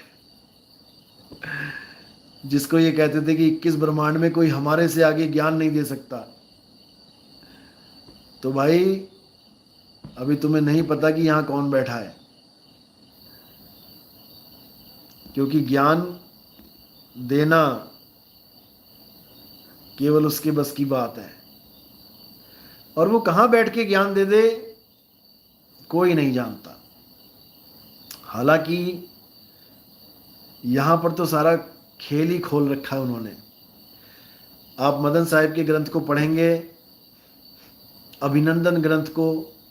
S1: जिसको ये कहते थे कि 21 ब्रह्मांड में कोई हमारे से आगे ज्ञान नहीं दे सकता। तो भाई अभी तुम्हें नहीं पता कि यहां कौन बैठा है, क्योंकि ज्ञान देना केवल उसके बस की बात है, और वो कहां बैठ के ज्ञान दे दे कोई नहीं जानता। हालांकि यहां पर तो सारा खेल ही खोल रखा है उन्होंने। आप मदन साहिब के ग्रंथ को पढ़ेंगे, अभिनंदन ग्रंथ को,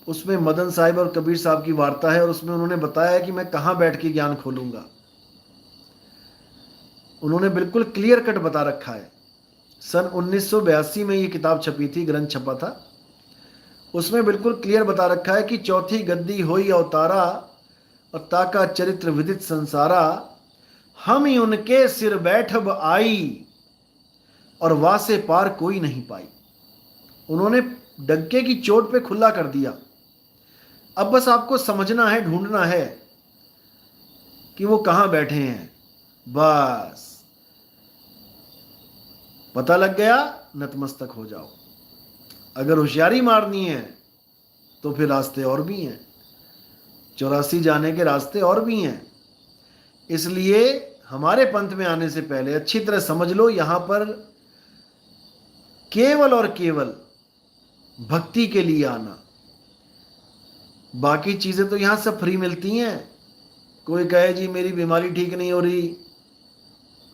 S1: उसमें मदन साहिब और कबीर साहब की वार्ता है, और उसमें उन्होंने बताया कि मैं कहां बैठ के ज्ञान खोलूंगा। उन्होंने बिल्कुल क्लियर कट बता रखा है। सन 1982 में ये किताब छपी थी, ग्रंथ छपा था, उसमें बिल्कुल क्लियर बता रखा है कि चौथी गद्दी होई अवतारा और ताका चरित्र विदित संसारा, हम ही उनके सिर बैठब आई और वासे पार कोई नहीं पाई। उन्होंने डंके की चोट पे खुला कर दिया। अब बस आपको समझना है, ढूंढना है कि वो कहां बैठे हैं। बस पता लग गया, नतमस्तक हो जाओ। अगर होशियारी मारनी है तो फिर रास्ते और भी हैं, 84 जाने के रास्ते और भी हैं। इसलिए हमारे पंथ में आने से पहले अच्छी तरह समझ लो, यहां पर केवल और केवल भक्ति के लिए आना, बाकी चीजें तो यहां सब फ्री मिलती हैं। कोई कहे जी मेरी बीमारी ठीक नहीं हो रही,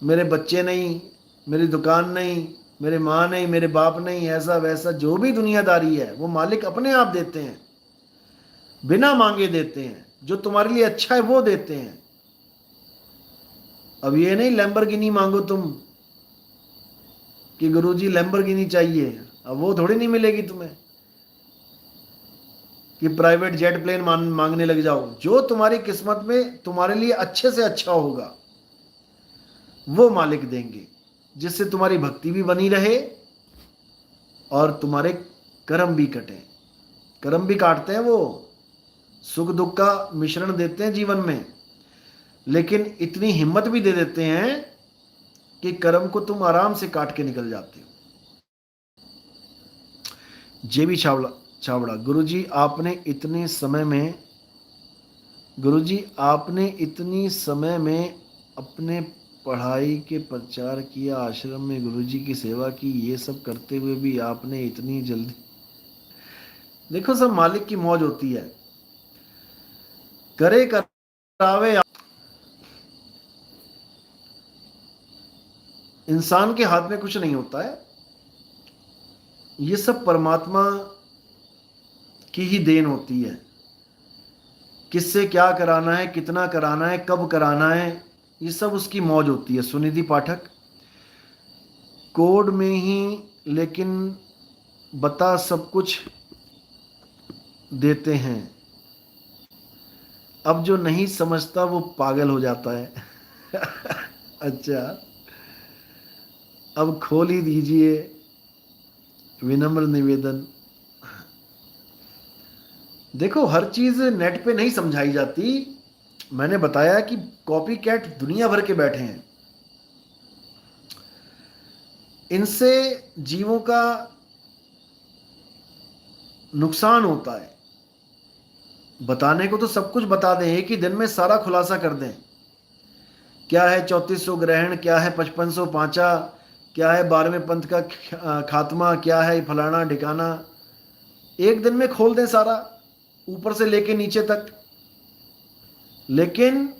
S1: मेरे बच्चे नहीं, मेरी दुकान नहीं, मेरे माँ नहीं, मेरे बाप नहीं, ऐसा वैसा जो भी दुनियादारी है वो मालिक अपने आप देते हैं, बिना मांगे देते हैं। जो तुम्हारे लिए अच्छा है वो देते हैं। अब ये नहीं लैम्बोर्गिनी मांगो तुम कि गुरुजी लैम्बोर्गिनी चाहिए, अब वो थोड़ी नहीं मिलेगी तुम्हें कि प्राइवेट जेट प्लेन मांगने लग जाओ। जो तुम्हारी किस्मत में तुम्हारे लिए अच्छे से अच्छा होगा वो मालिक देंगे, जिससे तुम्हारी भक्ति भी बनी रहे और तुम्हारे कर्म भी कटे। कर्म भी काटते हैं वो, सुख दुख का मिश्रण देते हैं जीवन में, लेकिन इतनी हिम्मत भी दे देते हैं कि कर्म को तुम आराम से काट के निकल जाते हो। जेबी छावड़ा, गुरुजी आपने इतने समय में अपने पढ़ाई के प्रचार किया, आश्रम में गुरुजी की सेवा की, ये सब करते हुए भी आपने इतनी जल्दी। देखो सब मालिक की मौज होती है, करे करावे। इंसान के हाथ में कुछ नहीं होता है, ये सब परमात्मा की ही देन होती है। किससे क्या कराना है, कितना कराना है, कब कराना है, ये सब उसकी मौज होती है। सुनिधि पाठक कोड में ही लेकिन बता सब कुछ देते हैं, अब जो नहीं समझता वो पागल हो जाता है। अच्छा, अब खोल ही दीजिए, विनम्र निवेदन। देखो, हर चीज नेट पे नहीं समझाई जाती। मैंने बताया कि कॉपी कैट दुनिया भर के बैठे हैं। इनसे जीवों का नुकसान होता है। बताने को तो सब कुछ बता दें, एक ही दिन में सारा खुलासा कर दें। क्या है 3400 ग्रहण, क्या है 5500 पांचा, क्या है 12वें पंथ का खात्मा, क्या है फलाना ढिकाना। एक दिन में खोल दें सारा, ऊपर से लेके नीचे तक। लेकिन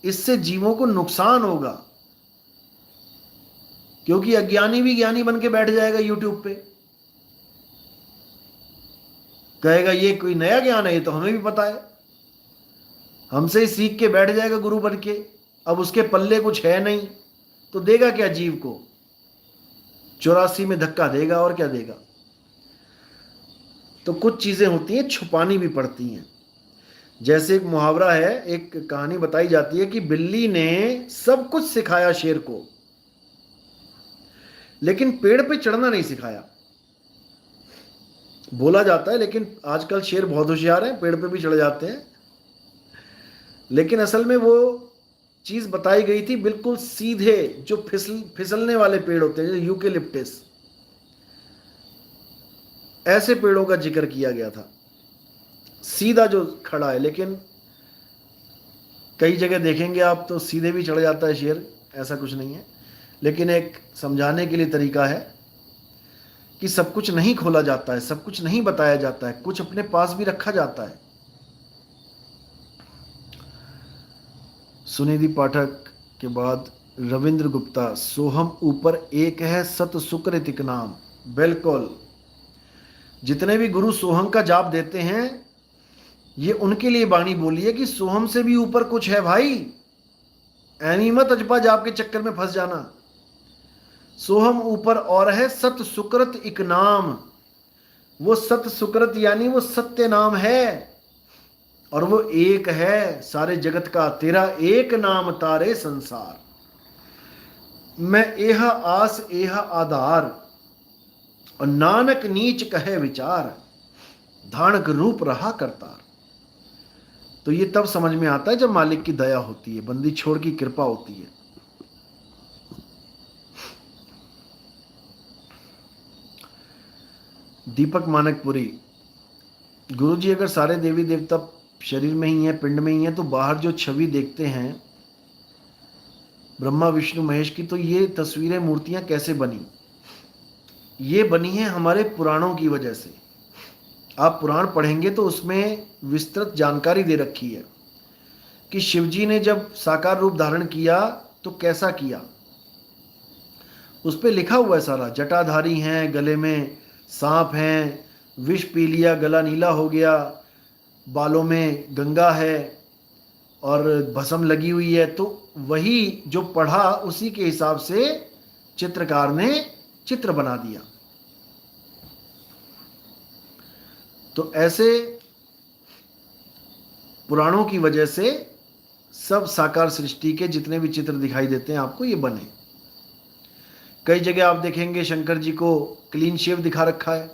S1: इससे जीवों को नुकसान होगा, क्योंकि अज्ञानी भी ज्ञानी बन के बैठ जाएगा यूट्यूब पे। कहेगा ये कोई नया ज्ञान है, ये तो हमें भी पता है। हमसे ही सीख के बैठ जाएगा गुरु बन के। अब उसके पल्ले कुछ है नहीं, तो देगा क्या जीव को? 84 में धक्का देगा, और क्या देगा। तो कुछ चीजें होती हैं, छुपानी भी पड़ती हैं। जैसे एक मुहावरा है, एक कहानी बताई जाती है कि बिल्ली ने सब कुछ सिखाया शेर को, लेकिन पेड़ पे चढ़ना नहीं सिखाया। बोला जाता है, लेकिन आजकल शेर बहुत होशियार है, पेड़ पे भी चढ़ जाते हैं। लेकिन असल में वो चीज बताई गई थी बिल्कुल सीधे, जो फिसलने वाले पेड़ होते हैं, जैसे यूकेलिप्टिस, ऐसे पेड़ों का जिक्र किया गया था, सीधा जो खड़ा है। लेकिन कई जगह देखेंगे आप तो सीधे भी चढ़ जाता है शेर, ऐसा कुछ नहीं है। लेकिन एक समझाने के लिए तरीका है कि सब कुछ नहीं खोला जाता है, सब कुछ नहीं बताया जाता है, कुछ अपने पास भी रखा जाता है। सुनिधि पाठक के बाद रविंद्र गुप्ता, सोहम ऊपर एक है सत सुकृतिक नाम। बिल्कुल, जितने भी गुरु सोहम का जाप देते हैं, ये उनके लिए बाणी बोली है कि सोहम से भी ऊपर कुछ है भाई। ऐनी मत अजपा जाप के चक्कर में फंस जाना। सोहम ऊपर और है सत सुकृत इक नाम। वो सत सुकृत यानी वो सत्य नाम है, और वो एक है सारे जगत का, तेरा एक नाम तारे संसार। मैं एह आस एह आधार, और नानक नीच कहे विचार, धानक रूप रहा करतार। तो ये तब समझ में आता है जब मालिक की दया होती है, बंदी छोड़ की कृपा होती है। दीपक मानकपुरी, गुरुजी अगर सारे देवी देवता शरीर में ही है, पिंड में ही है, तो बाहर जो छवि देखते हैं ब्रह्मा विष्णु महेश की, तो ये तस्वीरें मूर्तियां कैसे बनी? ये बनी है हमारे पुराणों की वजह से। आप पुराण पढ़ेंगे तो उसमें विस्तृत जानकारी दे रखी है कि शिवजी ने जब साकार रूप धारण किया तो कैसा किया। उस पर लिखा हुआ है सारा। जटाधारी हैं, गले में सांप हैं, विष पी लिया, गला नीला हो गया, बालों में गंगा है और भस्म लगी हुई है। तो वही जो पढ़ा उसी के हिसाब से चित्रकार ने चित्र बना दिया। तो ऐसे पुराणों की वजह से सब साकार सृष्टि के जितने भी चित्र दिखाई देते हैं आपको, ये बने। कई जगह आप देखेंगे शंकर जी को क्लीन शेव दिखा रखा है,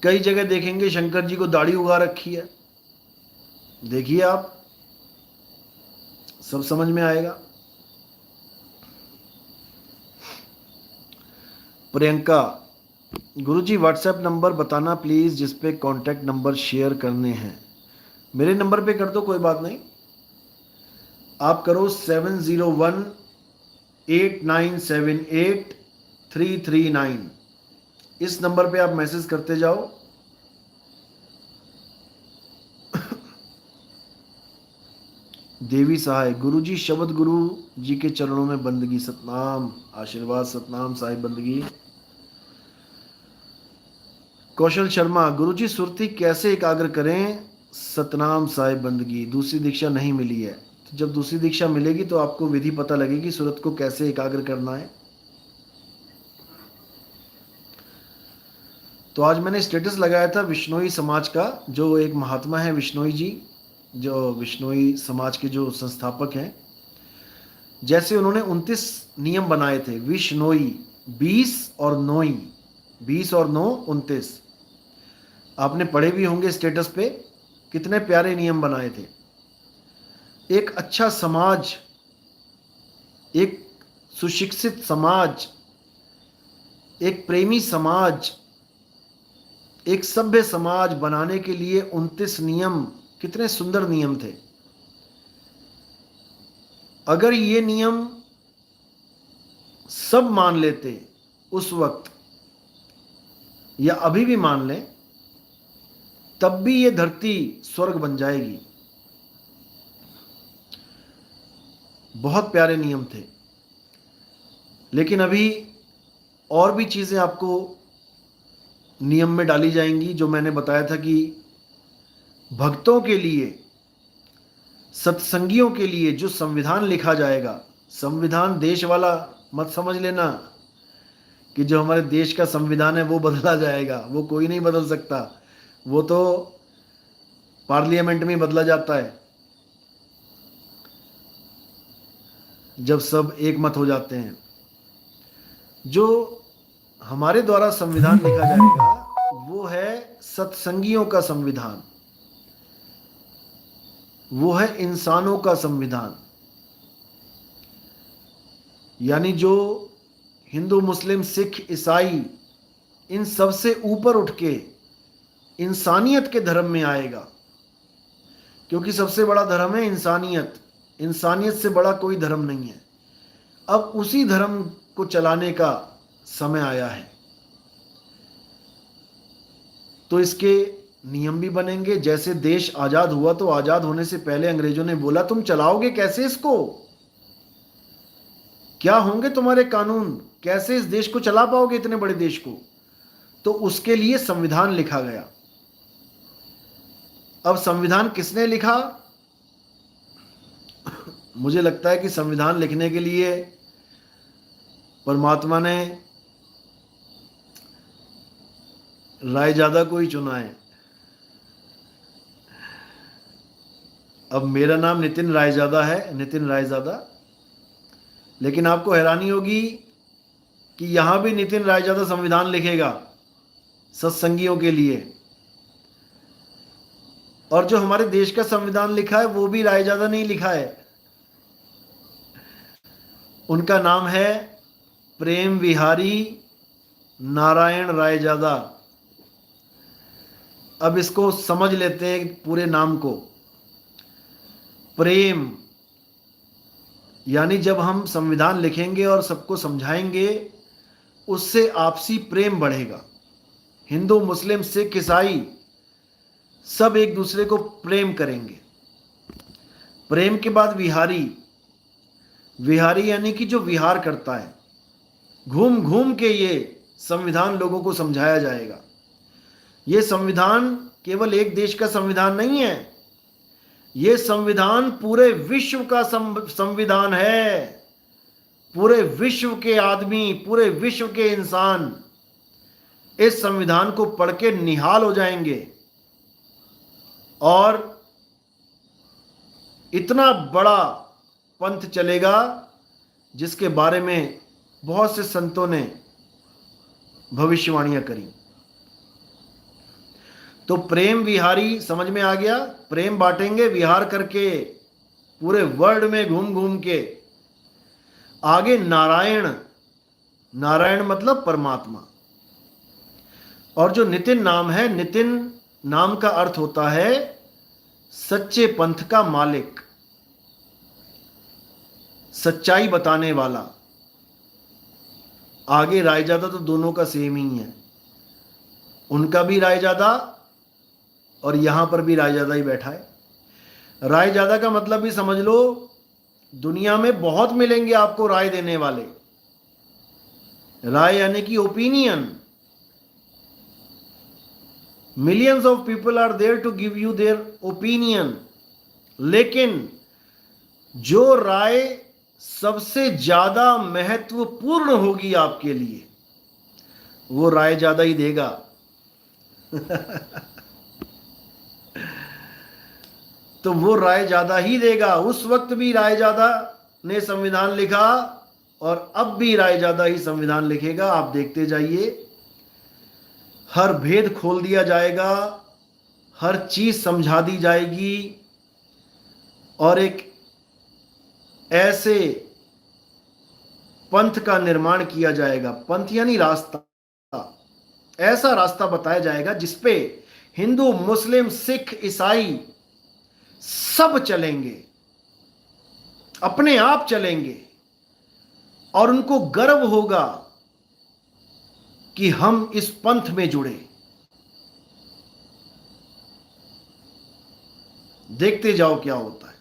S1: कई जगह देखेंगे शंकर जी को दाढ़ी उगा रखी है। देखिए आप, सब समझ में आएगा। प्रियंका, गुरुजी व्हाट्सएप नंबर बताना प्लीज़ जिस पे कॉन्टैक्ट नंबर शेयर करने हैं। मेरे नंबर पे कर दो, कोई बात नहीं। आप करो 7018978339। इस नंबर पे आप मैसेज करते जाओ। देवी सहाय, गुरुजी शब्द गुरु जी के चरणों में बंदगी, सतनाम आशीर्वाद, सतनाम साहिब बंदगी। कौशल शर्मा, गुरुजी सुरती कैसे एकाग्र करें, सतनाम साहिब बंदगी। दूसरी दीक्षा नहीं मिली है, तो जब दूसरी दीक्षा मिलेगी तो आपको विधि पता लगेगी सुरत को कैसे एकाग्र करना है। तो आज मैंने स्टेटस लगाया था विश्नोई समाज का, जो एक महात्मा है विश्नोई जी, जो बिश्नोई समाज के जो संस्थापक हैं, जैसे उन्होंने 29 नियम बनाए थे, विश्नोई, 20 और नोई, 20 और 9 29। आपने पढ़े भी होंगे स्टेटस पे, कितने प्यारे नियम बनाए थे। एक अच्छा समाज, एक सुशिक्षित समाज, एक प्रेमी समाज, एक सभ्य समाज बनाने के लिए 29 नियम, कितने सुंदर नियम थे। अगर ये नियम सब मान लेते उस वक्त, या अभी भी मान लें, तब भी ये धरती स्वर्ग बन जाएगी। बहुत प्यारे नियम थे। लेकिन अभी और भी चीज़ें आपको नियम में डाली जाएंगी, जो मैंने बताया था कि भक्तों के लिए, सत्संगियों के लिए जो संविधान लिखा जाएगा, संविधान देश वाला मत समझ लेना कि जो हमारे देश का संविधान है वो बदला जाएगा, वो कोई नहीं बदल सकता। वो तो पार्लियामेंट में बदला जाता है, जब सब एक मत हो जाते हैं। जो हमारे द्वारा संविधान लिखा जाएगा वो है सत्संगियों का संविधान, वो है इंसानों का संविधान। यानी जो हिंदू, मुस्लिम, सिख, ईसाई, इन सब से ऊपर उठ के इंसानियत के धर्म में आएगा। क्योंकि सबसे बड़ा धर्म है इंसानियत, इंसानियत से बड़ा कोई धर्म नहीं है। अब उसी धर्म को चलाने का समय आया है। तो इसके नियम भी बनेंगे। जैसे देश आज़ाद हुआ तो आज़ाद होने से पहले अंग्रेजों ने बोला तुम चलाओगे कैसे इसको, क्या होंगे तुम्हारे कानून, कैसे इस देश को चला पाओगे, इतने बड़े देश को। तो उसके लिए संविधान लिखा गया। अब संविधान किसने लिखा? मुझे लगता है कि संविधान लिखने के लिए परमात्मा ने रायजादा को ही चुना है। अब मेरा नाम नितिन रायजादा है, नितिन रायजादा, लेकिन आपको हैरानी होगी कि यहां भी नितिन रायजादा संविधान लिखेगा सत्संगियों के लिए। और जो हमारे देश का संविधान लिखा है वो भी रायजादा नहीं लिखा है, उनका नाम है प्रेम विहारी नारायण रायजादा। अब इसको समझ लेते हैं पूरे नाम को। प्रेम, यानी जब हम संविधान लिखेंगे और सबको समझाएंगे, उससे आपसी प्रेम बढ़ेगा। हिंदू, मुस्लिम, सिख, ईसाई सब एक दूसरे को प्रेम करेंगे। प्रेम के बाद विहारी, विहारी यानी कि जो विहार करता है, घूम घूम के ये संविधान लोगों को समझाया जाएगा। ये संविधान केवल एक देश का संविधान नहीं है, ये संविधान पूरे विश्व का संविधान है। पूरे विश्व के आदमी, पूरे विश्व के इंसान इस संविधान को पढ़ के निहाल हो जाएंगे। और इतना बड़ा पंथ चलेगा जिसके बारे में बहुत से संतों ने भविष्यवाणियां करी। तो प्रेम विहारी समझ में आ गया, प्रेम बांटेंगे विहार करके पूरे वर्ल्ड में घूम घूम के। आगे नारायण, नारायण मतलब परमात्मा। और जो नितिन नाम है, नितिन नाम का अर्थ होता है सच्चे पंथ का मालिक, सच्चाई बताने वाला। आगे रायजादा तो दोनों का सेम ही है, उनका भी रायजादा और यहां पर भी रायजादा ही बैठा है। रायजादा का मतलब भी समझ लो, दुनिया में बहुत मिलेंगे आपको राय देने वाले। राय यानी कि opinion. Millions of people are there to give you their opinion, लेकिन जो राय सबसे ज्यादा महत्वपूर्ण होगी आपके लिए, वो राय ज्यादा ही देगा। तो वो राय ज्यादा ही देगा। उस वक्त भी राय ज्यादा ने संविधान लिखा और अब भी राय ज्यादा ही संविधान लिखेगा। आप देखते जाइए, हर भेद खोल दिया जाएगा, हर चीज समझा दी जाएगी और एक ऐसे पंथ का निर्माण किया जाएगा। पंथ यानी रास्ता, ऐसा रास्ता बताया जाएगा जिसपे हिंदू, मुस्लिम, सिख, ईसाई सब चलेंगे, अपने आप चलेंगे और उनको गर्व होगा कि हम इस पंथ में जुड़े। देखते जाओ क्या होता है।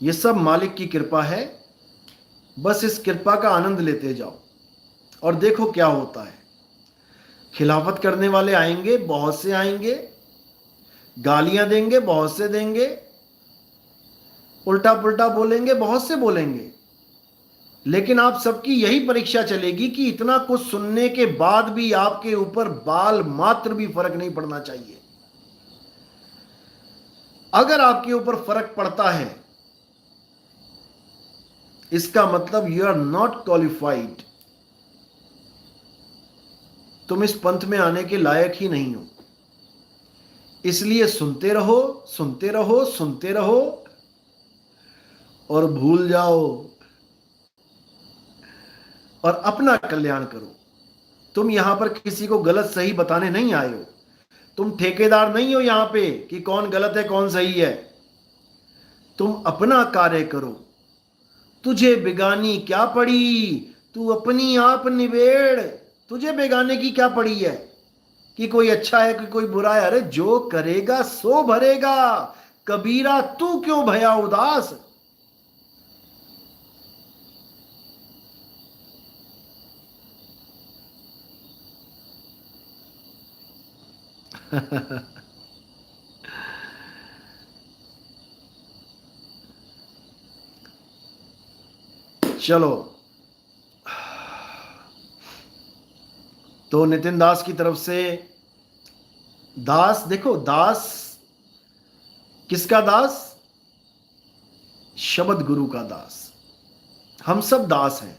S1: ये सब मालिक की कृपा है, बस इस कृपा का आनंद लेते जाओ और देखो क्या होता है। खिलाफत करने वाले आएंगे, बहुत से आएंगे, गालियां देंगे, बहुत से देंगे, उल्टा पुल्टा बोलेंगे, बहुत से बोलेंगे, लेकिन आप सबकी यही परीक्षा चलेगी कि इतना कुछ सुनने के बाद भी आपके ऊपर बाल मात्र भी फर्क नहीं पड़ना चाहिए। अगर आपके ऊपर फर्क पड़ता है, इसका मतलब यू आर नॉट क्वालिफाइड, तुम इस पंथ में आने के लायक ही नहीं हो। इसलिए सुनते रहो, सुनते रहो, सुनते रहो और भूल जाओ और अपना कल्याण करो। तुम यहां पर किसी को गलत सही बताने नहीं आए हो। तुम ठेकेदार नहीं हो यहां पे कि कौन गलत है कौन सही है। तुम अपना कार्य करो। तुझे बेगानी क्या पड़ी, तू अपनी आप निबेड़। तुझे बेगाने की क्या पड़ी है कि कोई अच्छा है कि कोई बुरा है। अरे जो करेगा सो भरेगा, कबीरा तू क्यों भया उदास। चलो, तो नितिन दास की तरफ से दास, देखो दास किसका दास, शब्द गुरु का दास। हम सब दास हैं।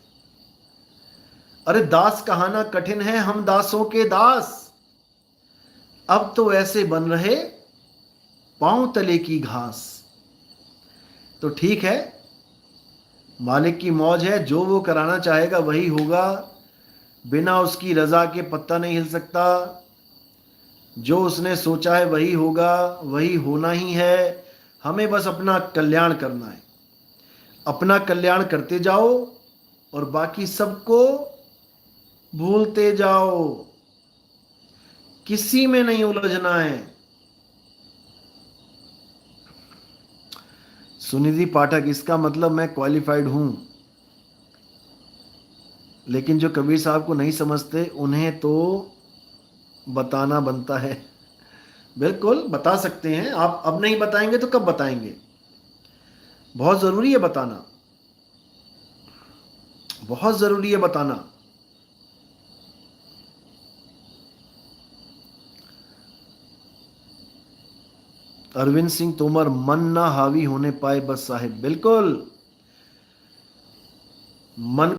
S1: अरे दास कहाना कठिन है, हम दासों के दास। अब तो ऐसे बन रहे पांव तले की घास। तो ठीक है, मालिक की मौज है, जो वो कराना चाहेगा वही होगा। बिना उसकी रजा के पत्ता नहीं हिल सकता। जो उसने सोचा है वही होगा, वही होना ही है। हमें बस अपना कल्याण करना है। अपना कल्याण करते जाओ और बाकी सबको भूलते जाओ। किसी में नहीं उलझना है। सुनिधि पाठक, इसका मतलब मैं क्वालिफाइड हूं, लेकिन जो कबीर साहब को नहीं समझते उन्हें तो बताना बनता है। बिल्कुल बता सकते हैं आप। अब नहीं बताएंगे तो कब बताएंगे। बहुत जरूरी है बताना, बहुत जरूरी है बताना। अरविंद सिंह तोमर, मन ना हावी होने पाए बस साहिब। बिल्कुल, मन